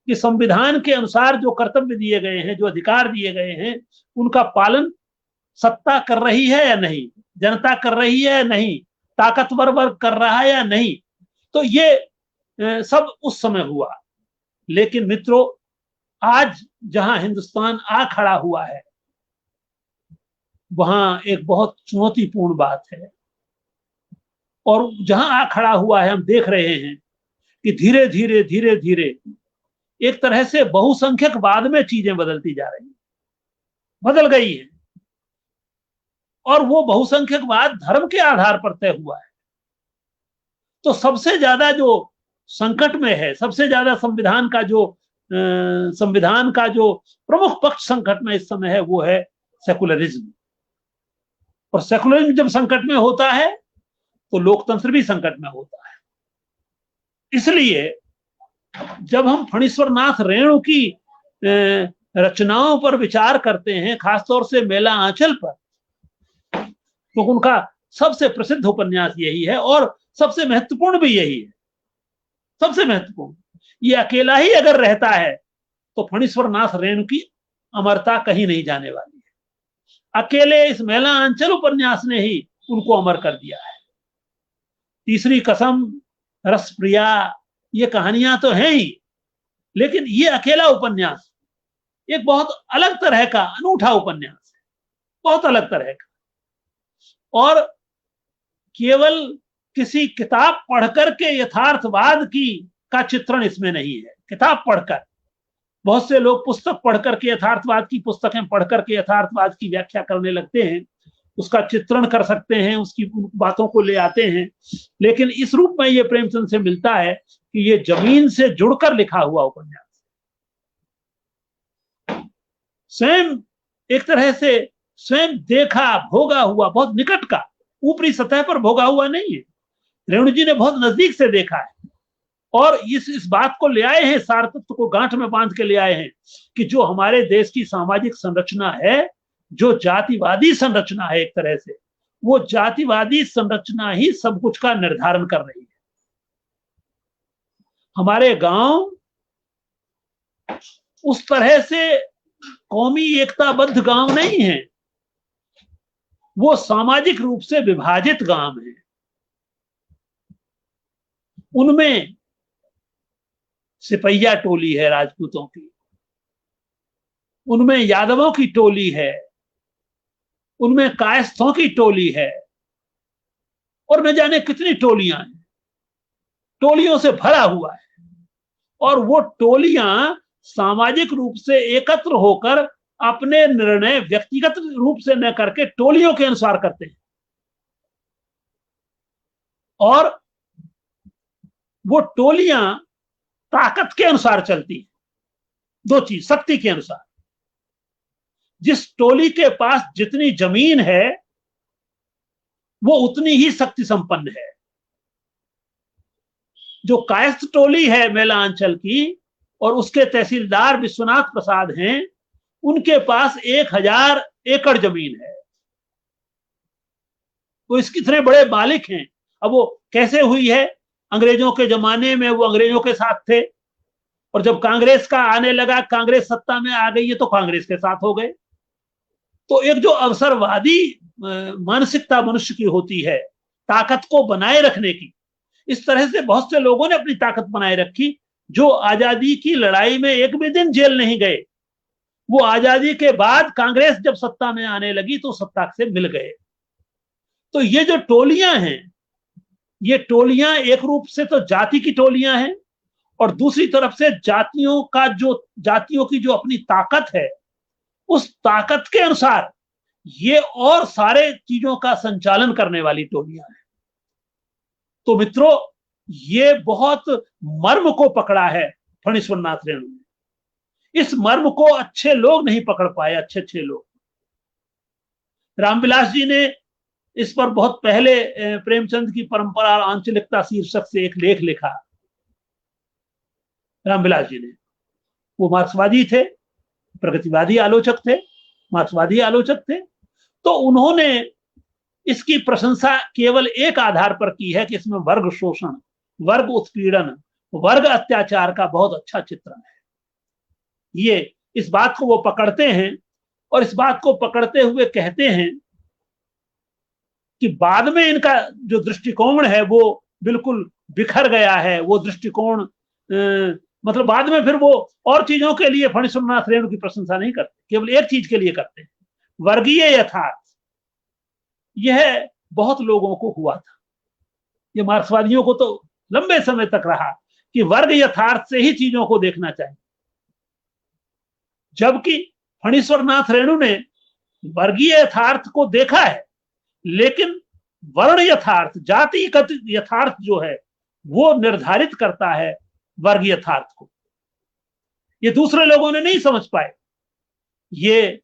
कि संविधान के अनुसार जो कर्तव्य दिए गए हैं, जो अधिकार दिए गए हैं, उनका पालन सत्ता कर रही है या नहीं, जनता कर रही है या नहीं, ताकतवर वर्ग कर रहा है या नहीं। तो ये सब उस समय हुआ। लेकिन मित्रों, आज जहां हिंदुस्तान आ खड़ा हुआ है वहां एक बहुत चुनौतीपूर्ण बात है। और जहां आ खड़ा हुआ है हम देख रहे हैं कि धीरे धीरे धीरे धीरे एक तरह से बहुसंख्यकवाद में चीजें बदलती जा रही हैं, बदल गई है। और वो बहुसंख्यकवाद धर्म के आधार पर तय हुआ है। तो सबसे ज्यादा जो संकट में है, सबसे ज्यादा संविधान का जो प्रमुख पक्ष संकट में इस समय है, वो है सेकुलरिज्म। और सेकुलरिज्म जब संकट में होता है तो लोकतंत्र भी संकट में होता है। इसलिए जब हम फणीश्वरनाथ रेणु की रचनाओं पर विचार करते हैं, खासतौर से मेला आंचल पर, तो उनका सबसे प्रसिद्ध उपन्यास यही है और सबसे महत्वपूर्ण भी यही है। सबसे महत्वपूर्ण ये अकेला ही अगर रहता है तो फणीश्वरनाथ रेणु की अमरता कहीं नहीं जाने वाली है। अकेले इस मेला आंचल उपन्यास ने ही उनको अमर कर दिया है। तीसरी कसम, रसप्रिया, ये कहानियां तो हैं ही, लेकिन ये अकेला उपन्यास एक बहुत अलग तरह का अनूठा उपन्यास है, बहुत अलग तरह का। और केवल किसी किताब पढ़कर के यथार्थवाद का चित्रण इसमें नहीं है। किताब पढ़कर, बहुत से लोग पुस्तक पढ़कर के, यथार्थवाद की पुस्तकें पढ़कर के यथार्थवाद की व्याख्या करने लगते हैं, उसका चित्रण कर सकते हैं, उसकी बातों को ले आते हैं। लेकिन इस रूप में ये प्रेमचंद से मिलता है कि ये जमीन से जुड़कर लिखा हुआ उपन्यास, स्वयं एक तरह से स्वयं देखा भोगा हुआ, बहुत निकट का, ऊपरी सतह पर भोगा हुआ नहीं है। रेणु जी ने बहुत नजदीक से देखा है और इस बात को ले आए हैं, सार तत्व को गांठ में बांध के ले आए हैं कि जो हमारे देश की सामाजिक संरचना है, जो जातिवादी संरचना है, एक तरह से वो जातिवादी संरचना ही सब कुछ का निर्धारण कर रही है। हमारे गांव उस तरह से कौमी एकताबद्ध गांव नहीं है, वो सामाजिक रूप से विभाजित गांव है। उनमें सिपहिया टोली है राजपूतों की, उनमें यादवों की टोली है, उनमें कायस्थों की टोली है, और न जाने कितनी टोलियां हैं। टोलियों से भरा हुआ है और वो टोलियां सामाजिक रूप से एकत्र होकर अपने निर्णय व्यक्तिगत रूप से न करके टोलियों के अनुसार करते हैं। और वो टोलियां ताकत के अनुसार चलती हैं। दो चीज, शक्ति के अनुसार। जिस टोली के पास जितनी जमीन है वो उतनी ही शक्ति संपन्न है। जो कायस्थ टोली है मेला अंचल की और उसके तहसीलदार विश्वनाथ प्रसाद हैं, उनके पास 1000 एकड़ जमीन है। वो इसके इतने बड़े मालिक हैं। अब वो कैसे हुई है? अंग्रेजों के जमाने में वो अंग्रेजों के साथ थे और जब कांग्रेस का आने लगा, कांग्रेस सत्ता में आ गई है तो कांग्रेस के साथ हो गए। तो एक जो अवसरवादी मानसिकता मनुष्य की होती है, ताकत को बनाए रखने की, इस तरह से बहुत से लोगों ने अपनी ताकत बनाए रखी। जो आजादी की लड़ाई में एक भी दिन जेल नहीं गए, वो आजादी के बाद कांग्रेस जब सत्ता में आने लगी तो सत्ता से मिल गए। तो ये जो टोलियां हैं, ये टोलियां एक रूप से तो जाति की टोलियां हैं और दूसरी तरफ से जातियों की जो अपनी ताकत है, उस ताकत के अनुसार ये और सारे चीजों का संचालन करने वाली टोलियां हैं। तो मित्रों, ये बहुत मर्म को पकड़ा है फणीश्वरनाथ रेणु ने। इस मर्म को अच्छे लोग नहीं पकड़ पाए, अच्छे लोग। रामविलास जी ने इस पर बहुत पहले प्रेमचंद की परंपरा और आंचलिकता शीर्षक से एक लेख लिखा। रामविलास जी ने, वो मार्क्सवादी थे प्रगतिवादी आलोचक थे, मार्क्सवादी आलोचक थे। तो उन्होंने इसकी प्रशंसा केवल एक आधार पर की है कि इसमें वर्ग शोषण, वर्ग उत्पीड़न, वर्ग अत्याचार का बहुत अच्छा चित्रण है। ये इस बात को वो पकड़ते हैं और इस बात को पकड़ते हुए कहते हैं कि बाद में इनका जो दृष्टिकोण है वो बिल्कुल बिखर गया है। वो दृष्टिकोण मतलब बाद में फिर वो और चीजों के लिए फणीश्वरनाथ रेणु की प्रशंसा नहीं करते, केवल एक चीज के लिए करते हैं, वर्गीय यथार्थ। यह बहुत लोगों को हुआ था, ये मार्क्सवादियों को तो लंबे समय तक रहा कि वर्ग यथार्थ से ही चीजों को देखना चाहिए, जबकि फणीश्वरनाथ रेणु ने वर्गीय यथार्थ को देखा है, लेकिन वर्ण यथार्थ, जातिगत यथार्थ जो है वो निर्धारित करता है वर्ग यथार्थ को। ये दूसरे लोगों ने नहीं समझ पाए, ये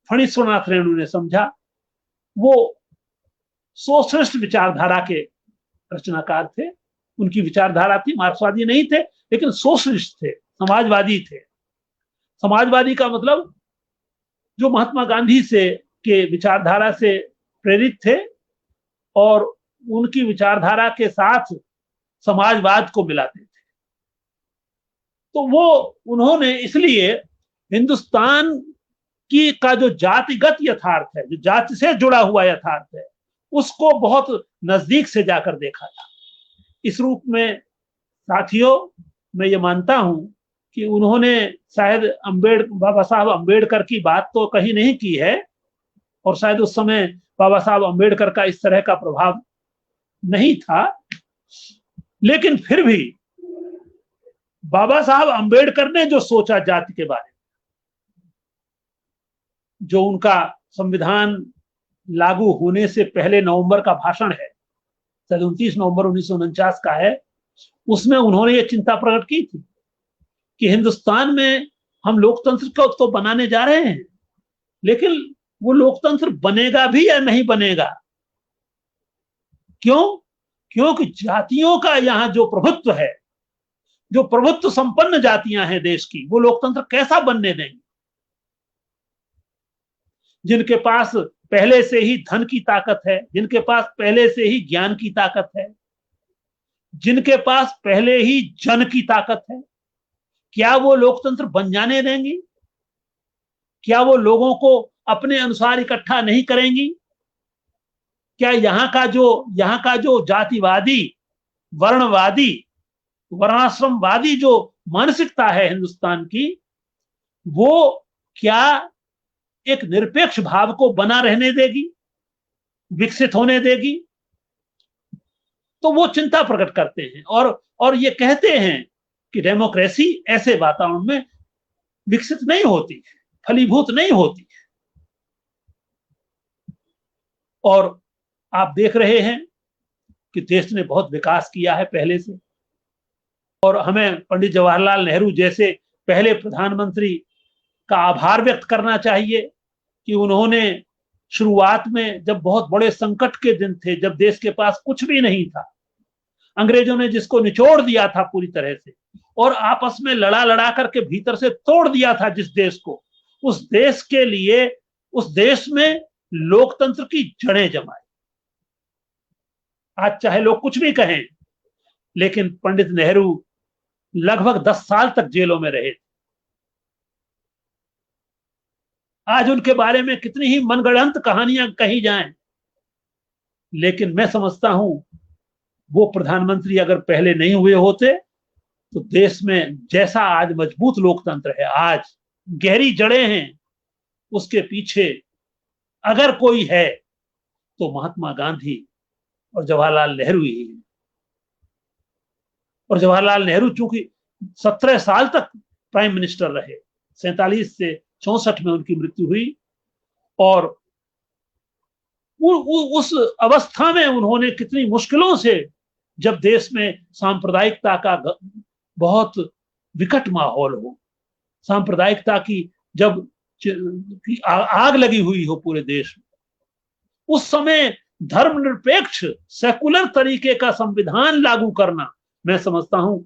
फणीश्वरनाथ रेणु ने समझा। वो सोशलिस्ट विचारधारा के रचनाकार थे, उनकी विचारधारा थी, मार्क्सवादी नहीं थे लेकिन सोशलिस्ट थे, समाजवादी थे। समाजवादी का मतलब जो महात्मा गांधी से के विचारधारा से प्रेरित थे और उनकी विचारधारा के साथ समाजवाद को मिलाते थे। तो वो उन्होंने इसलिए हिंदुस्तान की का जो जातिगत यथार्थ है, जो जाति से जुड़ा हुआ यथार्थ है, उसको बहुत नजदीक से जाकर देखा था। इस रूप में साथियों, मैं ये मानता हूं कि उन्होंने शायद बाबा साहब अम्बेडकर की बात तो कहीं नहीं की है, और शायद उस समय बाबा साहब अम्बेडकर का इस तरह का प्रभाव नहीं था, लेकिन फिर भी बाबा साहब अम्बेडकर ने जो सोचा जाति के बारे में, जो उनका संविधान लागू होने से पहले नवंबर का भाषण है, 29 नवंबर 1949 का है, उसमें उन्होंने ये चिंता प्रकट की थी कि हिंदुस्तान में हम लोकतंत्र को तो बनाने जा रहे हैं, लेकिन वो लोकतंत्र बनेगा भी या नहीं बनेगा। क्यों? क्योंकि जातियों का यहां जो प्रभुत्व है, जो प्रभुत्व संपन्न जातियां हैं देश की, वो लोकतंत्र कैसा बनने देंगे? जिनके पास पहले से ही धन की ताकत है, जिनके पास पहले से ही ज्ञान की ताकत है, जिनके पास पहले ही जन की ताकत है, क्या वो लोकतंत्र बन जाने देंगी? क्या वो लोगों को अपने अनुसार इकट्ठा नहीं करेंगी? क्या यहाँ का जो जातिवादी, वर्णवादी, वर्णाश्रमवादी जो मानसिकता है हिंदुस्तान की, वो क्या एक निरपेक्ष भाव को बना रहने देगी, विकसित होने देगी? तो वो चिंता प्रकट करते हैं और ये कहते हैं कि डेमोक्रेसी ऐसे वातावरण में विकसित नहीं होती, फलीभूत नहीं होती। और आप देख रहे हैं कि देश ने बहुत विकास किया है पहले से, और हमें पंडित जवाहरलाल नेहरू जैसे पहले प्रधानमंत्री का आभार व्यक्त करना चाहिए कि उन्होंने शुरुआत में, जब बहुत बड़े संकट के दिन थे, जब देश के पास कुछ भी नहीं था, अंग्रेजों ने जिसको निचोड़ दिया था पूरी तरह से और आपस में लड़ा लड़ा करके भीतर से तोड़ दिया था जिस देश को, उस देश के लिए, उस देश में लोकतंत्र की जड़ें जमाई। आज चाहे लोग कुछ भी कहें, लेकिन पंडित नेहरू लगभग 10 साल तक जेलों में रहे। आज उनके बारे में कितनी ही मनगढ़ंत कहानियां कही जाएं, लेकिन मैं समझता हूं वो प्रधानमंत्री अगर पहले नहीं हुए होते तो देश में जैसा आज मजबूत लोकतंत्र है, आज गहरी जड़ें हैं, उसके पीछे अगर कोई है तो महात्मा गांधी और जवाहरलाल नेहरू ही है। और जवाहरलाल नेहरू चूंकि 17 साल तक प्राइम मिनिस्टर रहे, 47 से 64 में उनकी मृत्यु हुई, और उस अवस्था में उन्होंने कितनी मुश्किलों से, जब देश में सांप्रदायिकता का बहुत विकट माहौल हो, सांप्रदायिकता की जब आग लगी हुई हो पूरे देश में, उस समय धर्मनिरपेक्ष सेकुलर तरीके का संविधान लागू करना, मैं समझता हूं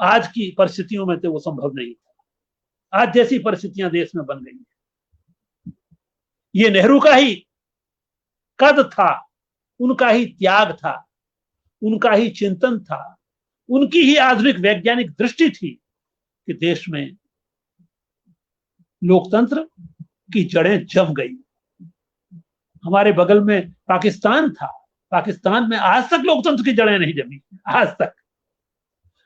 आज की परिस्थितियों में तो वो संभव नहीं था। आज जैसी परिस्थितियां देश में बन गई हैं। ये नेहरू का ही कद था, उनका ही त्याग था, उनका ही चिंतन था, उनकी ही आधुनिक वैज्ञानिक दृष्टि थी कि देश में लोकतंत्र की जड़ें जम गई। हमारे बगल में पाकिस्तान था, पाकिस्तान में आज तक लोकतंत्र की जड़ें नहीं जमी, आज तक।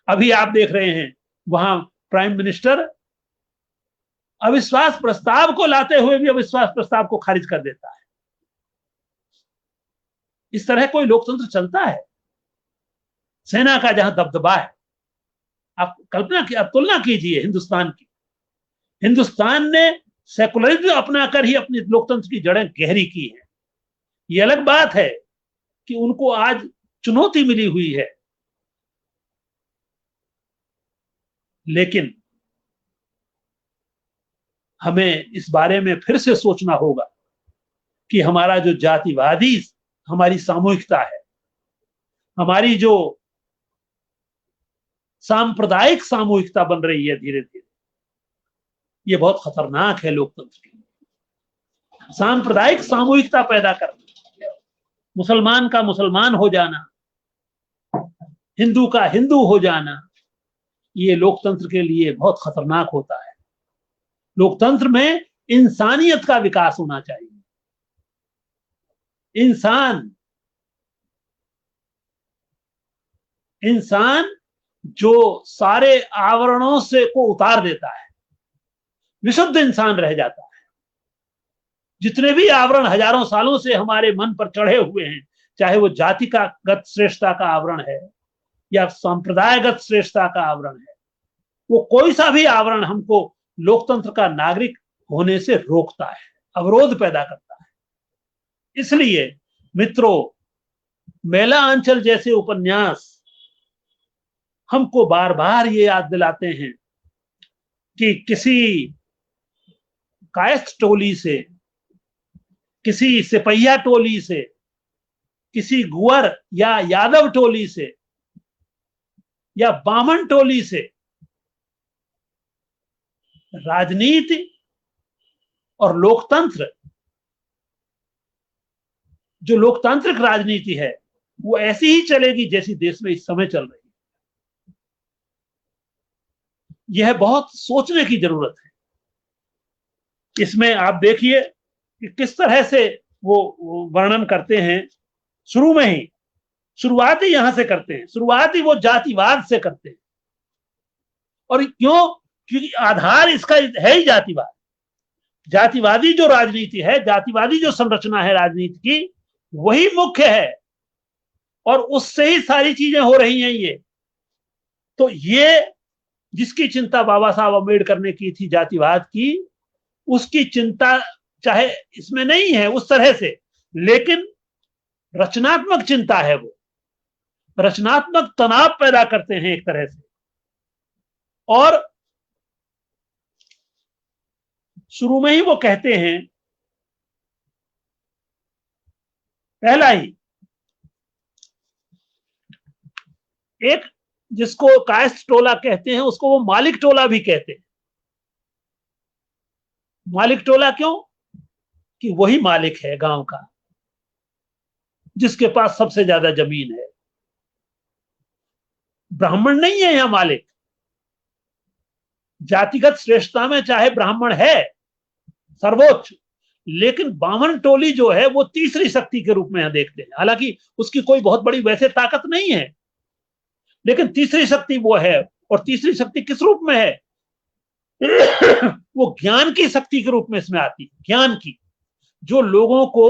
अभी आप देख रहे हैं वहां प्राइम मिनिस्टर अविश्वास प्रस्ताव को लाते हुए भी अविश्वास प्रस्ताव को खारिज कर देता है। इस तरह कोई लोकतंत्र चलता है? सेना का जहां दबदबा है, आप कल्पना की, आप तुलना कीजिए हिंदुस्तान की। हिंदुस्तान ने सेकुलरिज्म अपनाकर ही अपनी लोकतंत्र की जड़ें गहरी की हैं। ये अलग बात है कि उनको आज चुनौती मिली हुई है, लेकिन हमें इस बारे में फिर से सोचना होगा कि हमारा जो जातिवादी हमारी सामूहिकता है, हमारी जो सांप्रदायिक सामूहिकता बन रही है धीरे धीरे, ये बहुत खतरनाक है लोकतंत्र के लिए। सांप्रदायिक सामूहिकता पैदा करना, मुसलमान का मुसलमान हो जाना, हिंदू का हिंदू हो जाना, ये लोकतंत्र के लिए बहुत खतरनाक होता है। लोकतंत्र में इंसानियत का विकास होना चाहिए। इंसान जो सारे आवरणों से को उतार देता है, विशुद्ध इंसान रह जाता है। जितने भी आवरण हजारों सालों से हमारे मन पर चढ़े हुए हैं, चाहे वो जाति का गत श्रेष्ठता का आवरण है या संप्रदायगत श्रेष्ठता का आवरण है, वो कोई सा भी आवरण हमको लोकतंत्र का नागरिक होने से रोकता है, अवरोध पैदा करता है। इसलिए मित्रों, मेला अंचल जैसे उपन्यास हमको बार बार ये याद दिलाते हैं कि किसी कायस्थ टोली से, किसी सिपहिया टोली से, किसी गुअर या यादव टोली से या बामन टोली से राजनीति और लोकतंत्र, जो लोकतांत्रिक राजनीति है, वो ऐसी ही चलेगी जैसी देश में इस समय चल रही है। यह बहुत सोचने की जरूरत है। इसमें आप देखिए कि किस तरह से वो वर्णन करते हैं। शुरू में ही शुरुआत ही यहां से करते हैं, शुरुआत ही वो जातिवाद से करते हैं। और क्यों? क्योंकि आधार इसका है ही जातिवाद। जातिवादी जो राजनीति है, जातिवादी जो संरचना है राजनीति की, वही मुख्य है और उससे ही सारी चीजें हो रही हैं। ये तो ये जिसकी चिंता बाबा साहब अम्बेडकर ने की थी जातिवाद की, उसकी चिंता चाहे इसमें नहीं है उस तरह से, लेकिन रचनात्मक चिंता है। वो रचनात्मक तनाव पैदा करते हैं एक तरह से। और शुरू में ही वो कहते हैं, पहला ही एक जिसको कायस्थ टोला कहते हैं, उसको वो मालिक टोला भी कहते हैं। मालिक टोला क्यों? कि वही मालिक है गांव का, जिसके पास सबसे ज्यादा जमीन है। ब्राह्मण नहीं है यहां मालिक। जातिगत श्रेष्ठता में चाहे ब्राह्मण है सर्वोच्च, लेकिन बामन टोली जो है वो तीसरी शक्ति के रूप में यहां देखते हैं। हालांकि उसकी कोई बहुत बड़ी वैसे ताकत नहीं है, लेकिन तीसरी शक्ति वो है। और तीसरी शक्ति किस रूप में है? वो ज्ञान की शक्ति के रूप में इसमें आती है। ज्ञान की, जो लोगों को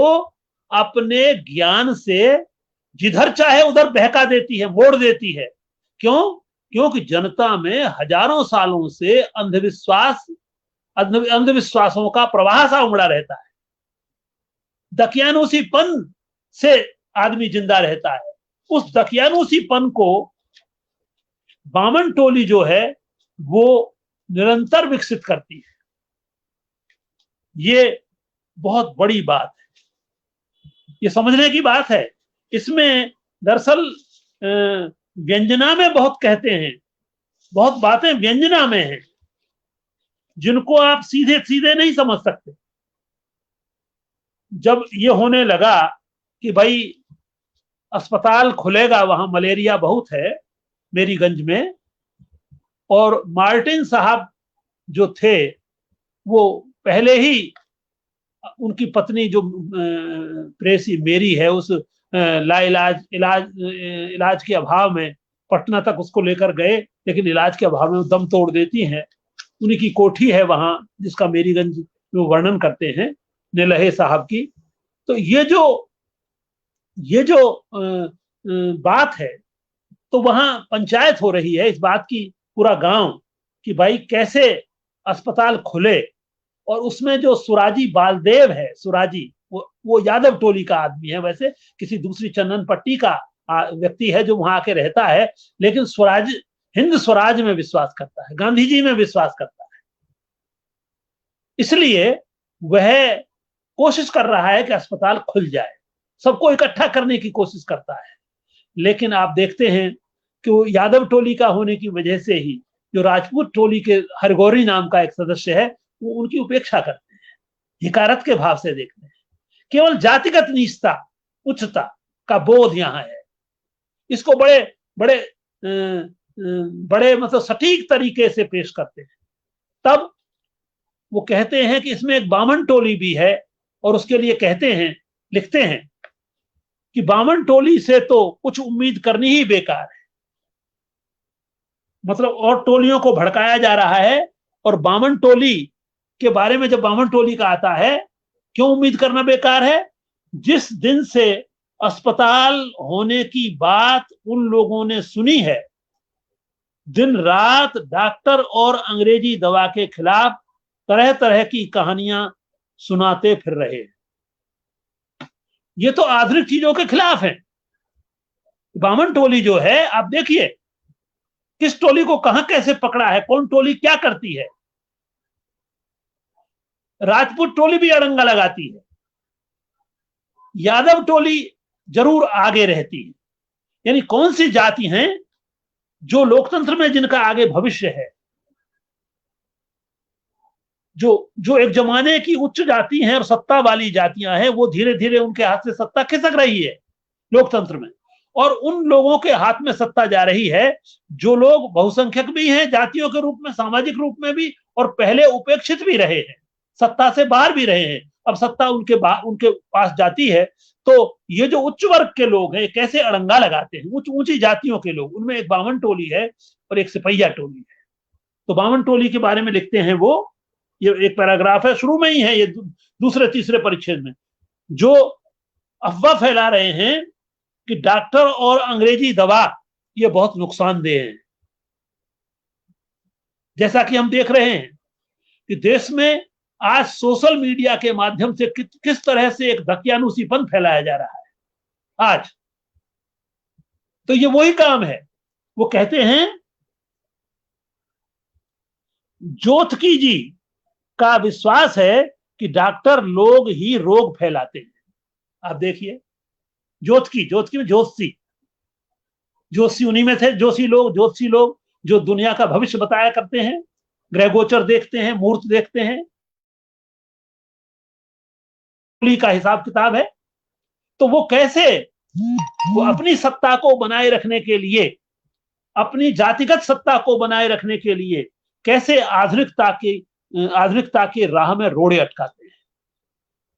अपने ज्ञान से जिधर चाहे उधर बहका देती है, मोड़ देती है। क्यों? क्योंकि जनता में हजारों सालों से अंधविश्वासों का प्रवाह सा उमड़ा रहता है। दकियानूसीपन से आदमी जिंदा रहता है। उस दकियानूसीपन को बामन टोली जो है वो निरंतर विकसित करती है। ये बहुत बड़ी बात है, ये समझने की बात है। इसमें दरअसल व्यंजना में बहुत कहते हैं, बहुत बातें व्यंजना में हैं। जिनको आप सीधे सीधे नहीं समझ सकते। जब ये होने लगा कि भाई अस्पताल खुलेगा, वहां मलेरिया बहुत है मेरीगंज में, और मार्टिन साहब जो थे वो पहले ही उनकी पत्नी जो प्रेसी मेरी है, उस लाइलाज इलाज के अभाव में पटना तक उसको लेकर गए, लेकिन इलाज के अभाव में वो दम तोड़ देती हैं। उन्हीं की कोठी है वहां, जिसका मेरीगंज में वर्णन करते हैं, नीलहे साहब की। तो ये जो बात है, तो वहां पंचायत हो रही है इस बात की, पूरा गांव, कि भाई कैसे अस्पताल खुले। और उसमें जो सुराजी बालदेव है, सुराजी वो यादव टोली का आदमी है, वैसे किसी दूसरी चंदन पट्टी का व्यक्ति है जो वहां आके रहता है, लेकिन स्वराज, हिंद स्वराज में विश्वास करता है, गांधी जी में विश्वास करता है। इसलिए वह कोशिश कर रहा है कि अस्पताल खुल जाए, सबको इकट्ठा करने की कोशिश करता है। लेकिन आप देखते हैं कि वो यादव टोली का होने की वजह से ही जो राजपूत टोली के हरगौरी नाम का एक सदस्य है, वो उनकी उपेक्षा करते हैं, हिकारत के भाव से देखते हैं। केवल जातिगत नीचता, उच्चता का बोध यहाँ है। इसको बड़े बड़े बड़े मतलब सटीक तरीके से पेश करते हैं। तब वो कहते हैं कि इसमें एक बामन टोली भी है, और उसके लिए कहते हैं, लिखते हैं कि बामन टोली से तो कुछ उम्मीद करनी ही बेकार है। मतलब और टोलियों को भड़काया जा रहा है, और बामन टोली के बारे में जब बामन टोली का आता है, क्यों उम्मीद करना बेकार है? जिस दिन से अस्पताल होने की बात उन लोगों ने सुनी है, दिन रात डॉक्टर और अंग्रेजी दवा के खिलाफ तरह तरह की कहानियां सुनाते फिर रहे हैं। ये तो आधुनिक चीजों के खिलाफ है। बामन टोली जो है, आप देखिए किस टोली को कहां कैसे पकड़ा है, कौन टोली क्या करती है। राजपूत टोली भी अड़ंगा लगाती है, यादव टोली जरूर आगे रहती है। यानी कौन सी जाति हैं जो लोकतंत्र में जिनका आगे भविष्य है, जो एक जमाने की उच्च जाति हैं और सत्ता वाली जातियां हैं, वो धीरे धीरे उनके हाथ से सत्ता खिसक रही है लोकतंत्र में, और उन लोगों के हाथ में सत्ता जा रही है जो लोग बहुसंख्यक भी हैं जातियों के रूप में, सामाजिक रूप में भी, और पहले उपेक्षित भी रहे हैं, सत्ता से बाहर भी रहे हैं। अब सत्ता उनके पास जाती है, तो ये जो उच्च वर्ग के लोग हैं कैसे अड़ंगा लगाते हैं, ऊंची जातियों के लोग। उनमें एक बामन टोली है और एक सिपहिया टोली है। तो बामन टोली के बारे में लिखते हैं वो, ये एक पैराग्राफ है, शुरू में ही है ये, दूसरे तीसरे परिच्छेद में, जो अफवाह फैला रहे हैं कि डॉक्टर और अंग्रेजी दवा ये बहुत नुकसानदेह है। जैसा कि हम देख रहे हैं कि देश में आज सोशल मीडिया के माध्यम से किस तरह से एक दकियानुसीपन फैलाया जा रहा है आज। तो ये वही काम है। वो कहते हैं जोतकी जी का विश्वास है कि डॉक्टर लोग ही रोग फैलाते हैं। आप देखिए, जोतकी में जोशी उन्हीं में थे, ज्योतिषी लोग जो दुनिया का भविष्य बताया करते हैं, ग्रह गोचर देखते हैं, मुहूर्त देखते हैं, का हिसाब किताब है। तो वो कैसे वो अपनी सत्ता को बनाए रखने के लिए, अपनी जातिगत सत्ता को बनाए रखने के लिए कैसे आधुनिकता की राह में रोड़े अटकाते हैं,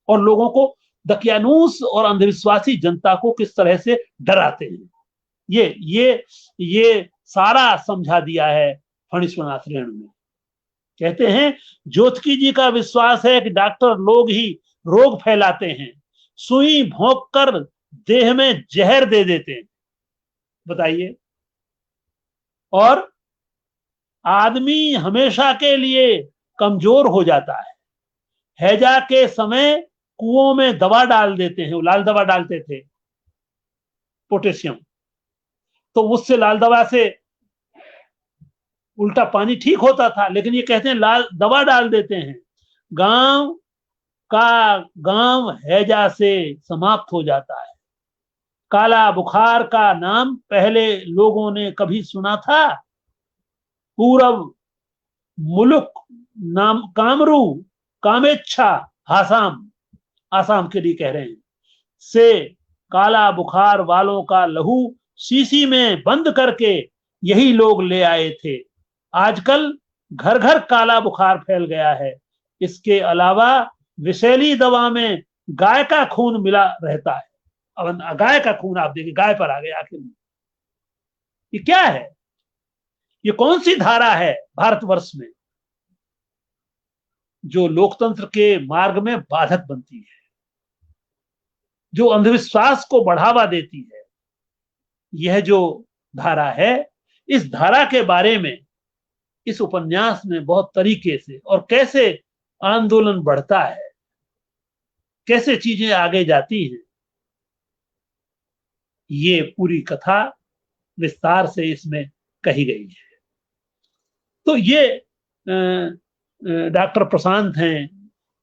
और लोगों को, दकियानूस और अंधविश्वासी जनता को किस तरह से डराते हैं। ये सारा समझा दिया है फणीश्वरनाथ रेणु ने। कहते हैं जोतकी जी का विश्वास है कि डॉक्टर लोग ही रोग फैलाते हैं, सुई भोंक कर देह में जहर दे देते हैं। बताइए, और आदमी हमेशा के लिए कमजोर हो जाता है। हैजा के समय कुओं में दवा डाल देते हैं, लाल दवा डालते थे, पोटेशियम, तो उससे लाल दवा से उल्टा पानी ठीक होता था, लेकिन ये कहते हैं लाल दवा डाल देते हैं, गांव हैजा से समाप्त हो जाता है। काला बुखार का नाम पहले लोगों ने कभी सुना था? पूरब मुलुक नाम कामरू कामेच्छा हासाम, आसाम के लिए कह रहे हैं, से काला बुखार वालों का लहू शीशी में बंद करके यही लोग ले आए थे। आजकल घर घर काला बुखार फैल गया है। इसके अलावा विषैली दवा में गाय का खून मिला रहता है। अब गाय का खून आप देखिए, गाय पर आ गया आखिर में। ये क्या है? ये कौन सी धारा है भारतवर्ष में जो लोकतंत्र के मार्ग में बाधक बनती है, जो अंधविश्वास को बढ़ावा देती है? यह जो धारा है, इस धारा के बारे में इस उपन्यास में बहुत तरीके से और कैसे आंदोलन बढ़ता है, कैसे चीजें आगे जाती हैं, ये पूरी कथा विस्तार से इसमें कही गई है। तो ये डॉक्टर प्रशांत हैं,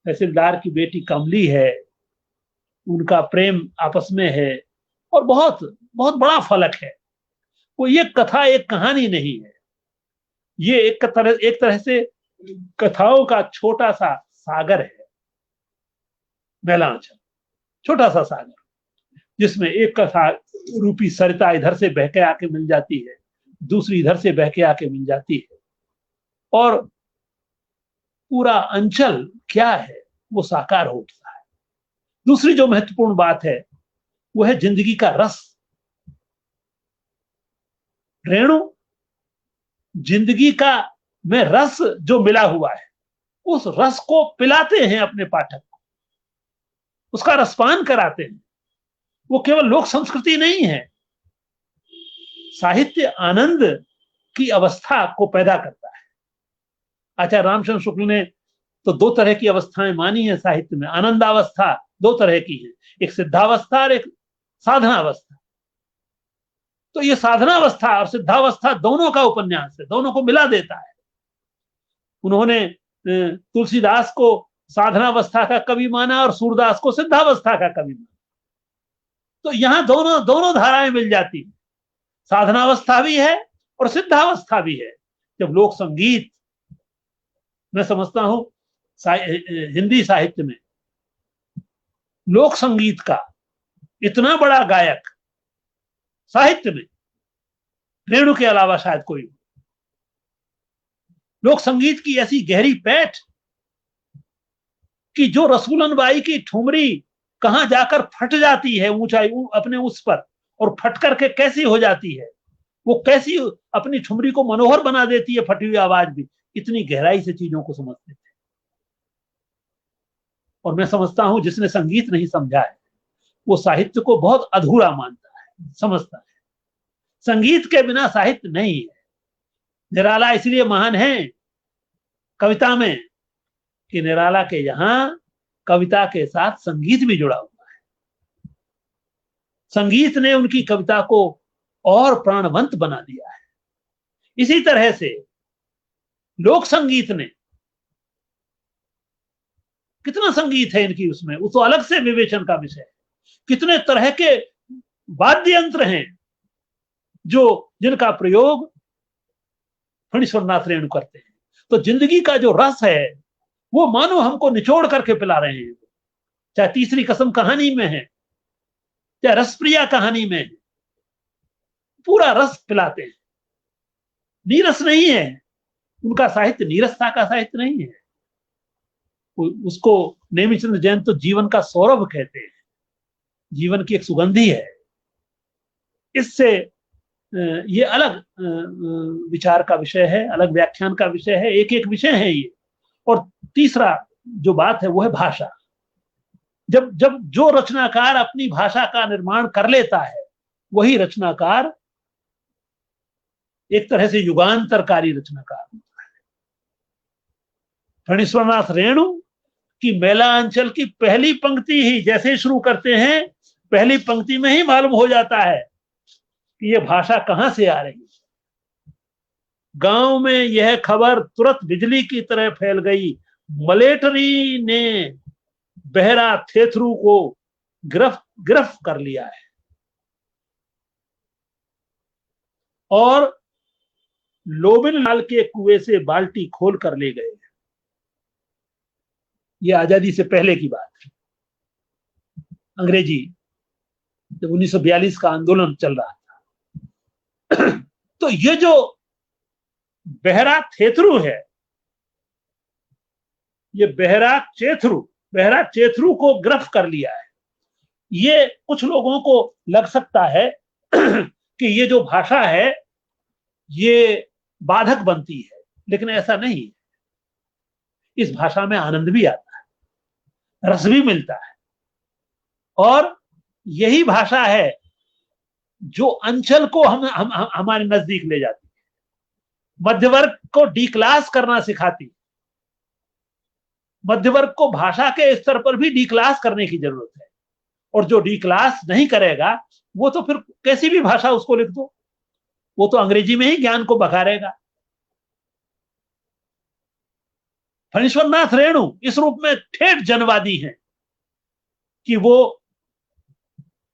तहसीलदार की बेटी कमली है, उनका प्रेम आपस में है और बहुत बहुत बड़ा फलक है। वो ये कथा एक कहानी नहीं है, ये एक तरह से कथाओं का छोटा सा सागर है। मैलांचल छोटा सा सागर, जिसमें एक कथा रूपी सरिता इधर से बह के आके मिल जाती है, दूसरी इधर से बह के आके मिल जाती है, और पूरा अंचल क्या है वो साकार हो उठता है। दूसरी जो महत्वपूर्ण बात है वो है जिंदगी का रस। रेणु जिंदगी का में रस जो मिला हुआ है, उस रस को पिलाते हैं अपने पाठक को, उसका रसपान कराते हैं। वो केवल लोक संस्कृति नहीं है, साहित्य आनंद की अवस्था को पैदा करता है। आचार्य रामचंद्र शुक्ल ने तो दो तरह की अवस्थाएं मानी है साहित्य में। आनंदावस्था दो तरह की है, एक सिद्धावस्था और एक साधनावस्था। तो ये साधनावस्था और सिद्धावस्था दोनों का उपन्यास है, दोनों को मिला देता है। उन्होंने तुलसीदास को साधनावस्था का कवि माना और सूरदास को सिद्धावस्था का कवि माना। तो यहां दोनों दोनों धाराएं मिल जाती हैं, साधनावस्था भी है और सिद्धावस्था भी है। जब लोक संगीत, मैं समझता हूं हिंदी साहित्य में लोक संगीत का इतना बड़ा गायक साहित्य में रेणु के अलावा शायद कोई। लोक संगीत की ऐसी गहरी पैठ कि जो रसूलन बाई की ठुमरी कहां जाकर फट जाती है ऊंचाई अपने उस पर, और फट करके कैसी हो जाती है, वो कैसी अपनी ठुमरी को मनोहर बना देती है फटी हुई आवाज भी। इतनी गहराई से चीजों को समझते थे। और मैं समझता हूं जिसने संगीत नहीं समझा है वो साहित्य को बहुत अधूरा मानता है, समझता है। संगीत के बिना साहित्य नहीं है। निराला इसलिए महान है कविता में कि निराला के यहां कविता के साथ संगीत भी जुड़ा हुआ है। संगीत ने उनकी कविता को और प्राणवंत बना दिया है। इसी तरह से लोक संगीत ने, कितना संगीत है इनकी उसमें, वो तो अलग से विवेचन का विषय है। कितने तरह के वाद्य यंत्र हैं जिनका प्रयोग फणीश्वरनाथ रेणु करते हैं। तो जिंदगी का जो रस है वो मानो हमको निचोड़ करके पिला रहे हैं। चाहे तीसरी कसम कहानी में है, चाहे रसप्रिया कहानी में है, पूरा रस पिलाते हैं। नीरस नहीं है उनका साहित्य, नीरसता का साहित्य नहीं है। उसको नेमिचंद्र जैन तो जीवन का सौरभ कहते हैं, जीवन की एक सुगंधी है। इससे ये अलग विचार का विषय है, अलग व्याख्यान का विषय है, एक एक विषय है ये। और तीसरा जो बात है वो है भाषा। जब जब जो रचनाकार अपनी भाषा का निर्माण कर लेता है, वही रचनाकार एक तरह से युगांतरकारी रचनाकार होता है। फणीश्वरनाथ रेणु की मैलांचल की पहली पंक्ति ही जैसे शुरू करते हैं, पहली पंक्ति में ही मालूम हो जाता है कि ये भाषा कहां से आ रही है। गांव में यह खबर तुरंत बिजली की तरह फैल गई, मलेटरी ने बहरा थेथरू को गिरफ्त कर लिया है। और लोबिन लाल के कुएं से बाल्टी खोल कर ले गए। ये आजादी से पहले की बात है। अंग्रेजी जब 1942 का आंदोलन चल रहा था तो ये जो बेहरा थेथरू है, ये बेहरा चेथरू को गिरफ्त कर लिया है। ये कुछ लोगों को लग सकता है कि ये जो भाषा है ये बाधक बनती है, लेकिन ऐसा नहीं। इस भाषा में आनंद भी आता है, रस भी मिलता है, और यही भाषा है जो अंचल को हमारे नजदीक ले जाती है, मध्यवर्ग को डी क्लास करना सिखाती है। मध्यवर्ग को भाषा के स्तर पर भी डी क्लास करने की जरूरत है, और जो डी क्लास नहीं करेगा वो तो फिर कैसी भी भाषा उसको लिख दो, वो तो अंग्रेजी में ही ज्ञान को बखारेगा। फणीश्वर नाथ रेणु इस रूप में ठेठ जनवादी हैं कि वो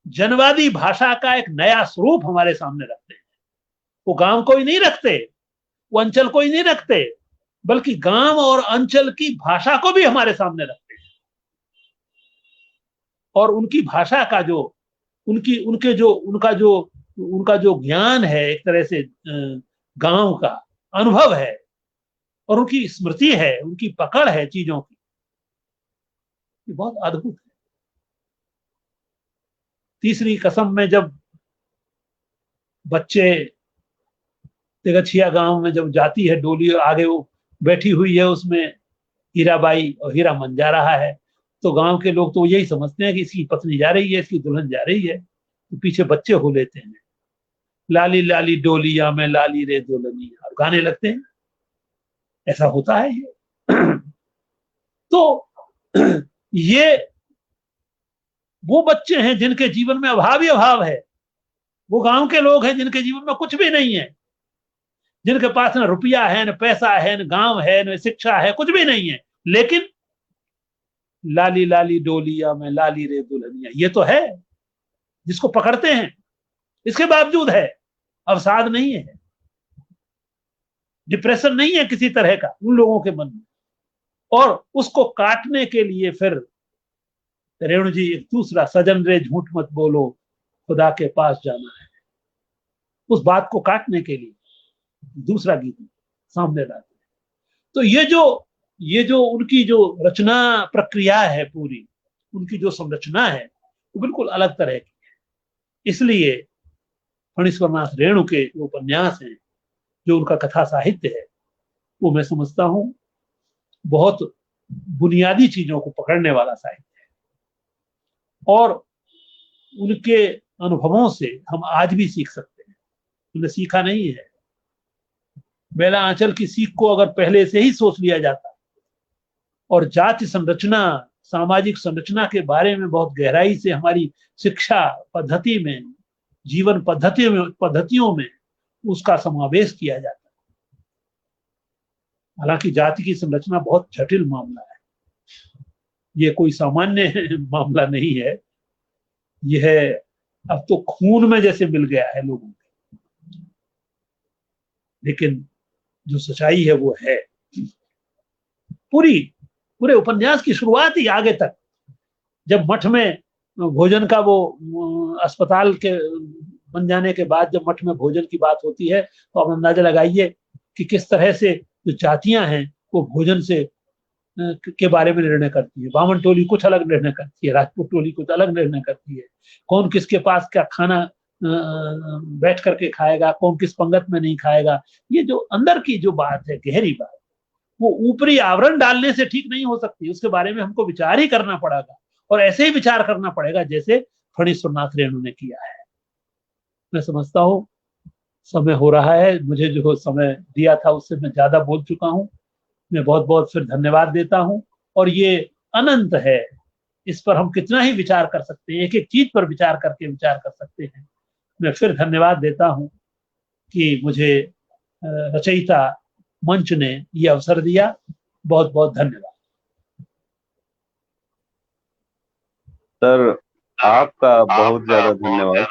जनवादी भाषा का एक नया स्वरूप हमारे सामने रखते हैं। वो गांव को ही नहीं रखते, वो अंचल को ही नहीं रखते, बल्कि गांव और अंचल की भाषा को भी हमारे सामने रखते हैं। और उनकी भाषा का जो उनका जो ज्ञान है, एक तरह से गांव का अनुभव है, और उनकी स्मृति है, उनकी पकड़ है चीजों की, ये बहुत अद्भुत है। तीसरी कसम में जब बच्चे तेगछिया गांव में जब जाती है डोली, आगे वो बैठी हुई है, उसमें हीराबाई और हीरामन जा रहा है, तो गांव के लोग तो यही समझते हैं कि इसकी पत्नी जा रही है, इसकी दुल्हन जा रही है, तो पीछे बच्चे हो लेते हैं, लाली लाली डोलिया में लाली रे दुल्हनी, और गाने लगते हैं। ऐसा होता है ये तो ये वो बच्चे हैं जिनके जीवन में अभाव ही अभाव है। वो गांव के लोग हैं जिनके जीवन में कुछ भी नहीं है, जिनके पास न रुपया है, न पैसा है, न गांव है, न शिक्षा है, कुछ भी नहीं है, लेकिन लाली लाली डोलिया में लाली रे दुल्हनिया ये तो है जिसको पकड़ते हैं। इसके बावजूद है, अवसाद नहीं है, डिप्रेशन नहीं है किसी तरह का उन लोगों के मन में। और उसको काटने के लिए फिर रेणु जी एक दूसरा, सजन रे झूठ मत बोलो खुदा के पास जाना है, उस बात को काटने के लिए दूसरा गीत सामने लाते हैं। तो ये जो उनकी जो रचना प्रक्रिया है, पूरी उनकी जो संरचना है, वो बिल्कुल अलग तरह की है। इसलिए फणीश्वर नाथ रेणु के जो उपन्यास हैं, जो उनका कथा साहित्य है, वो मैं समझता हूं बहुत बुनियादी चीजों को पकड़ने वाला साहित्य है। और उनके अनुभवों से हम आज भी सीख सकते हैं। उन्हें सीखा नहीं है, बेला आंचल की सीख को अगर पहले से ही सोच लिया जाता और जाति संरचना, सामाजिक संरचना के बारे में बहुत गहराई से हमारी शिक्षा पद्धति में, जीवन पद्धतियों में उसका समावेश किया जाता। हालांकि जाति की संरचना बहुत जटिल मामला है, ये कोई सामान्य मामला नहीं है। यह अब तो खून में जैसे मिल गया है लोगों के, लेकिन जो सच्चाई है वो है। पूरे उपन्यास की शुरुआत ही आगे तक, जब मठ में भोजन का वो अस्पताल के बन जाने के बाद जब मठ में भोजन की बात होती है, तो आप अंदाजा लगाइए कि किस तरह से जो जातियां हैं वो भोजन से के बारे में निर्णय करती है। बामन टोली कुछ अलग निर्णय करती है, राजपूत टोली कुछ अलग निर्णय करती है। कौन किसके पास क्या खाना बैठ करके खाएगा, कौन किस पंगत में नहीं खाएगा, ये जो अंदर की जो बात है, गहरी बात, वो ऊपरी आवरण डालने से ठीक नहीं हो सकती। उसके बारे में हमको विचार ही करना पड़ेगा, और ऐसे ही विचार करना पड़ेगा जैसे फणीश्वर नाथ रेणु ने किया है। मैं समझता हूँ समय हो रहा है, मुझे जो समय दिया था उससे मैं ज्यादा बोल चुका हूँ। मैं बहुत बहुत फिर धन्यवाद देता हूँ। और ये अनंत है, इस पर हम कितना ही विचार कर सकते हैं, एक एक चीज पर विचार कर सकते हैं। मैं फिर धन्यवाद देता हूँ कि मुझे रचयिता मंच ने ये अवसर दिया। बहुत बहुत धन्यवाद सर, आपका बहुत ज्यादा धन्यवाद।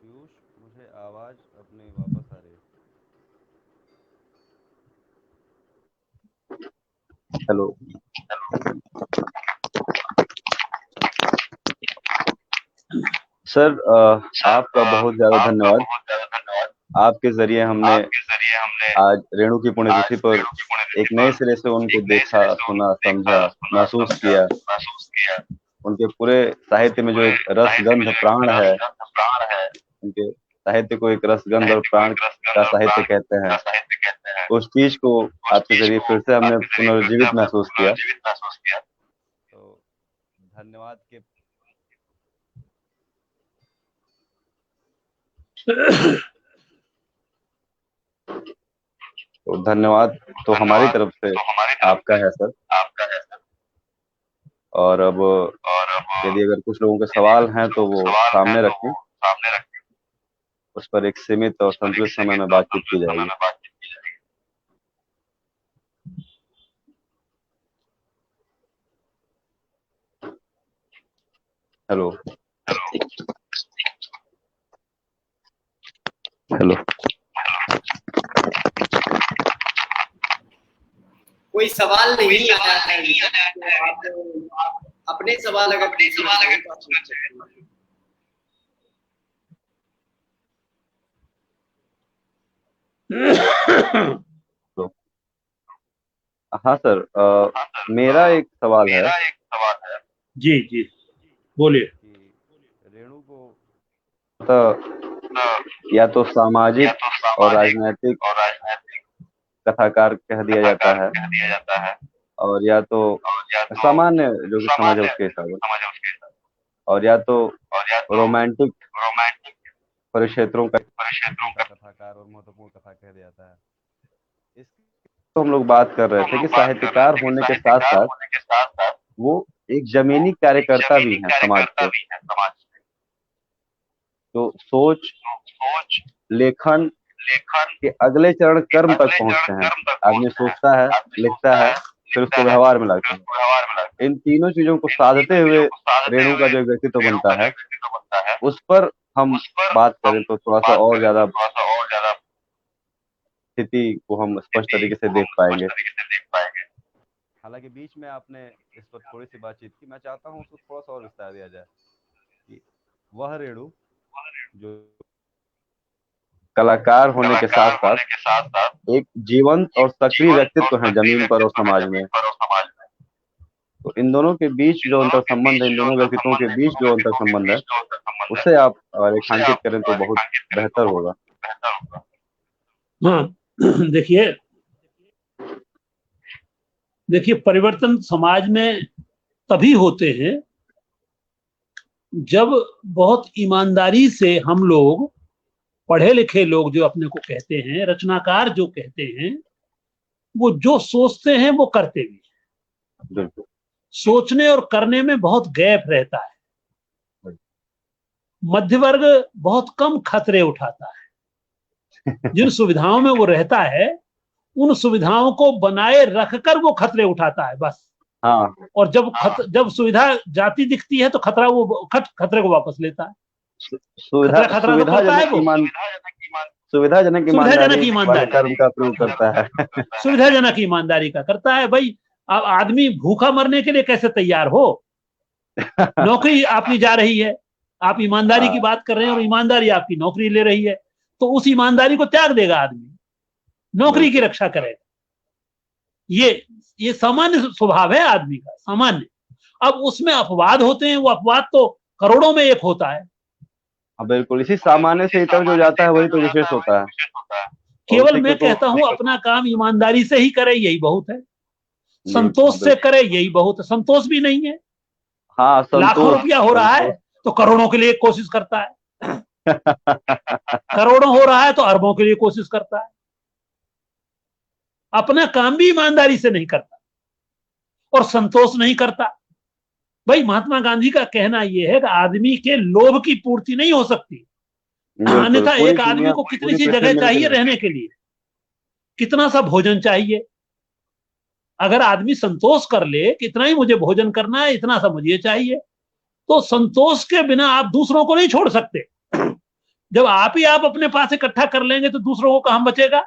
पीयूष, मुझे आवाज हेलो। सर आपका बहुत ज्यादा धन्यवाद। आपके जरिए हमने आज रेणु की पुण्यतिथि पर एक नए सिरे से उनको देखा, सुना, समझा, महसूस किया। उनके पूरे साहित्य में जो एक रसगंध प्राण है, उनके साहित्य को एक रसगंध और प्राण का साहित्य कहते हैं। उस चीज को आपके जरिए फिर से हमने पुनर्जीवित महसूस किया। तो धन्यवाद के तो धन्यवाद तो हमारी तरफ से आपका है सर। और अब यदि अगर कुछ लोगों के सवाल हैं तो वो सामने रखें, उस पर एक सीमित और संतुलित समय में बातचीत की जाएगी। Hello hello. कोई सवाल नहीं आया है, तो आप अपने सवाल अगर तो हाँ सर, मेरा एक सवाल है। जी जी बोलिए। रेणु को या तो सामाजिक और राजनीतिक कथाकार कह दिया जाता है, और या तो सामान्य जो कि समझ है उसके हिसाब से, और या तो रोमांटिक परिक्षेत्रों का कथाकार और महत्वपूर्ण कथा कह दिया जाता है। इस तो हम लोग बात कर रहे थे कि साहित्यकार होने के साथ साथ वो एक जमीनी कार्यकर्ता भी हैं समाज के। तो सोच, लेखन के अगले चरण कर्म तक पहुंचते हैं। आदमी सोचता है, लिखता है, फिर उसको व्यवहार में लाता है। इन तीनों चीजों को साधते हुए रेणु का जो व्यक्तित्व बनता है, उस पर हम बात करें तो थोड़ा सा और ज्यादा स्थिति को हम स्पष्ट तरीके से देख पाएंगे। हालांकि बीच में आपने इस पर थोड़ी सी बातचीत की, मैं चाहता हूँ उसको थोड़ा सा और विस्तार दिया जाए कि वह रेणु जो कलाकार होने के साथ साथ एक जीवंत और सक्रिय व्यक्तित्व है जमीन पर और समाज में। तो इन दोनों के बीच जो अंतर संबंध है, इन दोनों व्यक्तित्वों के बीच जो अंतर संबंध है, उसे आप रेखांकित करें तो बहुत बेहतर होगा। हाँ देखिए परिवर्तन समाज में तभी होते हैं जब बहुत ईमानदारी से हम लोग, पढ़े लिखे लोग जो अपने को कहते हैं, रचनाकार जो कहते हैं, वो जो सोचते हैं वो करते भी हैं। सोचने और करने में बहुत गैप रहता है। मध्य वर्ग बहुत कम खतरे उठाता है। जिन सुविधाओं में वो रहता है उन सुविधाओं को बनाए रखकर वो खतरे उठाता है बस। हाँ। और जब सुविधा जाती दिखती है तो खतरे को वापस लेता है। सुविधाजनक ईमानदारी कर्म का प्रयोग करता है। सुविधाजनक ईमानदारी का करता है। भाई अब आदमी भूखा मरने के लिए कैसे तैयार हो? नौकरी आपकी जा रही है, आप ईमानदारी की बात कर रहे हैं और ईमानदारी आपकी नौकरी ले रही है, तो उस ईमानदारी को त्याग देगा आदमी, नौकरी की रक्षा करेगा। ये सामान्य स्वभाव है आदमी का, सामान्य। अब उसमें अपवाद होते हैं, वो अपवाद तो करोड़ों में एक होता है। बिल्कुल, इसी सामान्य से इतर जो जाता है वही तो विशेष होता है। केवल मैं कहता हूं अपना काम ईमानदारी से ही करे, यही बहुत है। संतोष से करे, यही बहुत है। संतोष भी नहीं है। हाँ, लाखों रुपया हो रहा है तो करोड़ों के लिए कोशिश करता है। करोड़ों हो रहा है तो अरबों के लिए कोशिश करता है। अपना काम भी ईमानदारी से नहीं करता और संतोष नहीं करता। भाई महात्मा गांधी का कहना यह है कि आदमी के लोभ की पूर्ति नहीं हो सकती, अन्यथा एक आदमी को कितनी सी जगह चाहिए रहने के लिए, कितना सा भोजन चाहिए। अगर आदमी संतोष कर ले कि इतना ही मुझे भोजन करना है, इतना सा मुझे चाहिए, तो संतोष के बिना आप दूसरों को नहीं छोड़ सकते। जब आप ही आप अपने पास इकट्ठा कर लेंगे तो दूसरों को कहां बचेगा?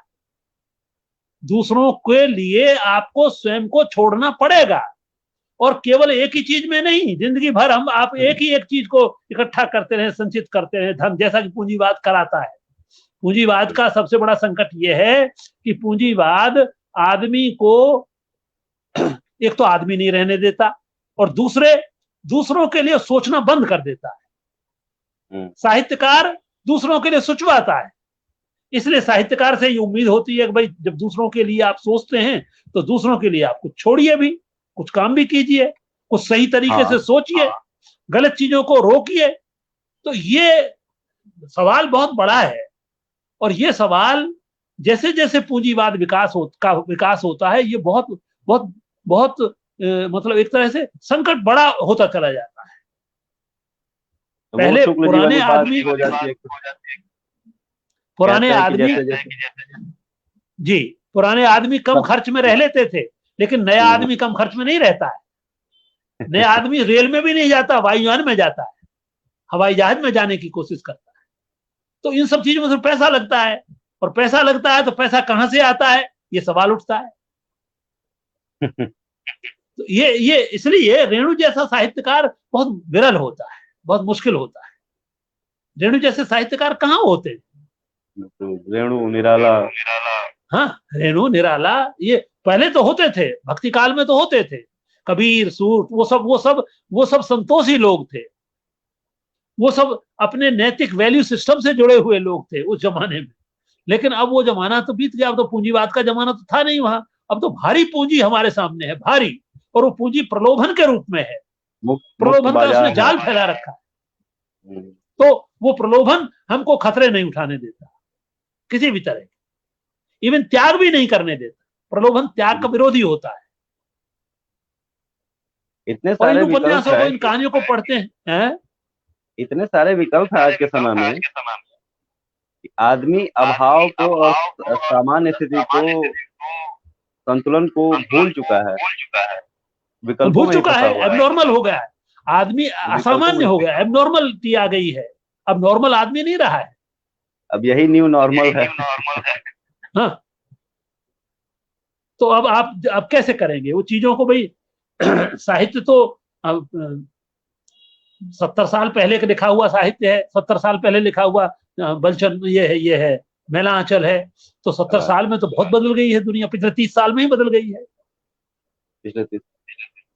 दूसरों के लिए आपको स्वयं को छोड़ना पड़ेगा, और केवल एक ही चीज में नहीं, जिंदगी भर आप एक ही एक चीज को इकट्ठा करते रहे, संचित करते रहे, धन, जैसा कि पूंजीवाद कराता है। पूंजीवाद का सबसे बड़ा संकट यह है कि पूंजीवाद आदमी को एक तो आदमी नहीं रहने देता, और दूसरों के लिए सोचना बंद कर देता है। साहित्यकार दूसरों के लिए सोचवाता है, इसलिए साहित्यकार से ये उम्मीद होती है कि भाई जब दूसरों के लिए आप सोचते हैं तो दूसरों के लिए आप कुछ छोड़िए भी, कुछ काम भी कीजिए, कुछ सही तरीके से सोचिए, गलत चीजों को रोकिए। तो ये सवाल बहुत बड़ा है, और ये सवाल जैसे जैसे पूंजीवाद विकास होता है, ये बहुत बहुत बहुत मतलब एक तरह से संकट बड़ा होता चला जाता है। तो पहले शुक्ल जी पुराने वाली बात आदमी हो जाती है, पुराने कहते हैं कि आदमी जैसे जी, पुराने आदमी कम खर्च में रह लेते थे, लेकिन नया आदमी कम खर्च में नहीं रहता है। नया आदमी रेल में भी नहीं जाता, वायुयान में जाता है, हवाई जहाज में जाने की कोशिश करता है। तो इन सब चीजों में तो पैसा लगता है, और पैसा लगता है तो पैसा कहां से आता है, ये सवाल उठता है। तो ये इसलिए रेणु जैसा साहित्यकार बहुत विरल होता है, बहुत मुश्किल होता है। रेणु जैसे साहित्यकार कहाँ होते हैं? तो रेणु, निराला, हाँ, रेणु, निराला, ये पहले तो होते थे, भक्ति काल में तो होते थे। कबीर, सूर, वो सब संतोषी लोग थे, वो सब अपने नैतिक वैल्यू सिस्टम से जुड़े हुए लोग थे उस जमाने में। लेकिन अब वो जमाना तो बीत गया, अब तो पूंजीवाद का जमाना तो था नहीं वहां। अब तो भारी पूंजी हमारे सामने है, भारी, और वो पूंजी प्रलोभन के रूप में है, प्रलोभन का उसने जाल फैला रखा है। तो वो प्रलोभन हमको खतरे नहीं उठाने देता किसी भी तरह, इवन त्याग भी नहीं करने देता। प्रलोभन त्याग का विरोधी होता है। इतने सारे विकल्प है, इन कहानियों को पढ़ते हैं, इतने सारे विकल्प है आज के समय में, आदमी अभाव को और सामान्य स्थिति को, संतुलन को भूल चुका है, विकल्पों में फंसा हुआ है, एबनॉर्मल हो गया है। आदमी असामान्य हो गया, एबनॉर्मलिटी आ गई है, अब नॉर्मल आदमी नहीं रहा है। अब यही न्यू नॉर्मल है। हाँ, तो अब कैसे करेंगे वो चीजों को भाई? साहित्य तो 70 साल पहले का लिखा हुआ साहित्य है, 70 साल पहले लिखा हुआ बलचन ये है मैला आंचल है। तो 70 साल में तो बहुत बदल गई है दुनिया, पिछले 30 साल में ही बदल गई है। पिछले 30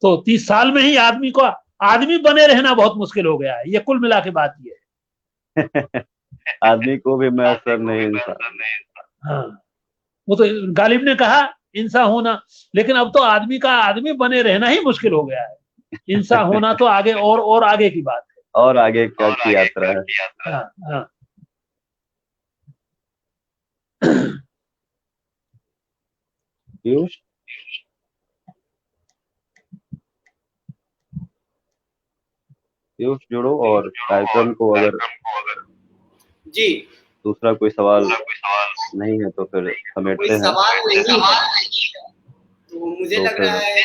तो 30 साल में ही आदमी को आदमी बने रहना बहुत मुश्किल हो गया है। ये कुल मिला के बात ये है। आदमी को भी मैसर नहीं इंसान। हाँ, वो तो गालिब ने कहा इंसान होना, लेकिन अब तो आदमी का आदमी बने रहना ही मुश्किल हो गया है। इंसान होना तो आगे और आगे की बात है, और आगे क्या की यात्रा है। हाँ, हाँ। पीयूष, जुड़ो, और कार्यक्रम को अगर जी दूसरा कोई सवाल नहीं है तो फिर समेटते हैं। सवाल नहीं है तो मुझे लग रहा है कि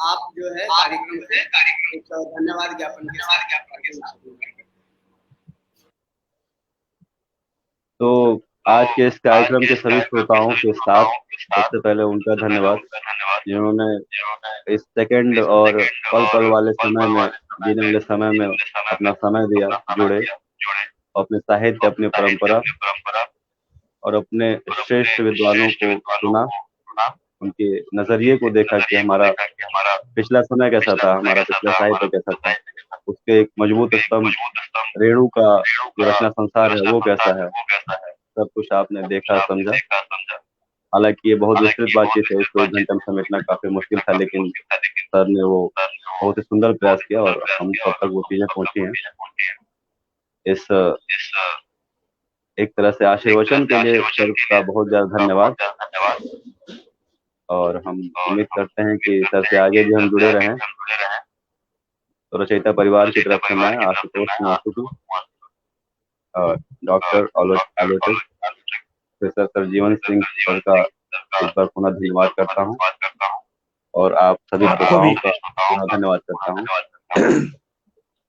आप जो है कार्यक्रम से एक धन्यवाद ज्ञापन के साथ। तो आज के इस कार्यक्रम के सभी श्रोताओं के साथ सबसे पहले उनका धन्यवाद, जिन्होंने इस सेकंड और पल पल वाले समय में, जीने वाले समय में अपना समय दिया, जुड़े, अपने साहित्य, अपनी परंपरा और अपने श्रेष्ठ विद्वानों को सुना, उनके नजरिए को देखा कि हमारा पिछला समय कैसा था, हमारा पिछला साहित्य कैसा था, उसके एक मजबूत स्तंभ रेणु का जो रचना संसार है वो कैसा है, सब कुछ आपने देखा, समझा। हालांकि ये बहुत विस्तृत बातचीत है, इसको 1 घंटे में समेटना काफी मुश्किल था, लेकिन सर ने वो बहुत ही सुंदर प्रयास किया और हम सब तक वो चीजें पहुंची हैं। इस एक तरह से आशीर्वचन के लिए सर का बहुत ज्यादा धन्यवाद, और हम उम्मीद करते हैं कि सर से आगे भी हम जुड़े रहें। तो रचयिता परिवार की तरफ से मैं आशुतोष मासुकू, डॉक्टर आलोचक प्रोफेसर सरजीवन सिंह सर का इस बार पुनः धन्यवाद करता हूँ, और आप सभी श्रोताओं का पुनः धन्यवाद करता हूँ।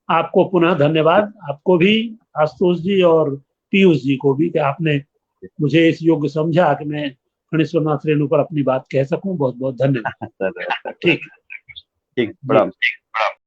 आपको पुनः धन्यवाद, आपको भी, आशुतोष जी और पीयूष जी को भी, कि आपने मुझे इस योग्य समझा कि मैं फणीश्वरनाथ रेणु पर अपनी बात कह सकूं। बहुत बहुत धन्यवाद। सर ठीक ठीक, प्रणाम।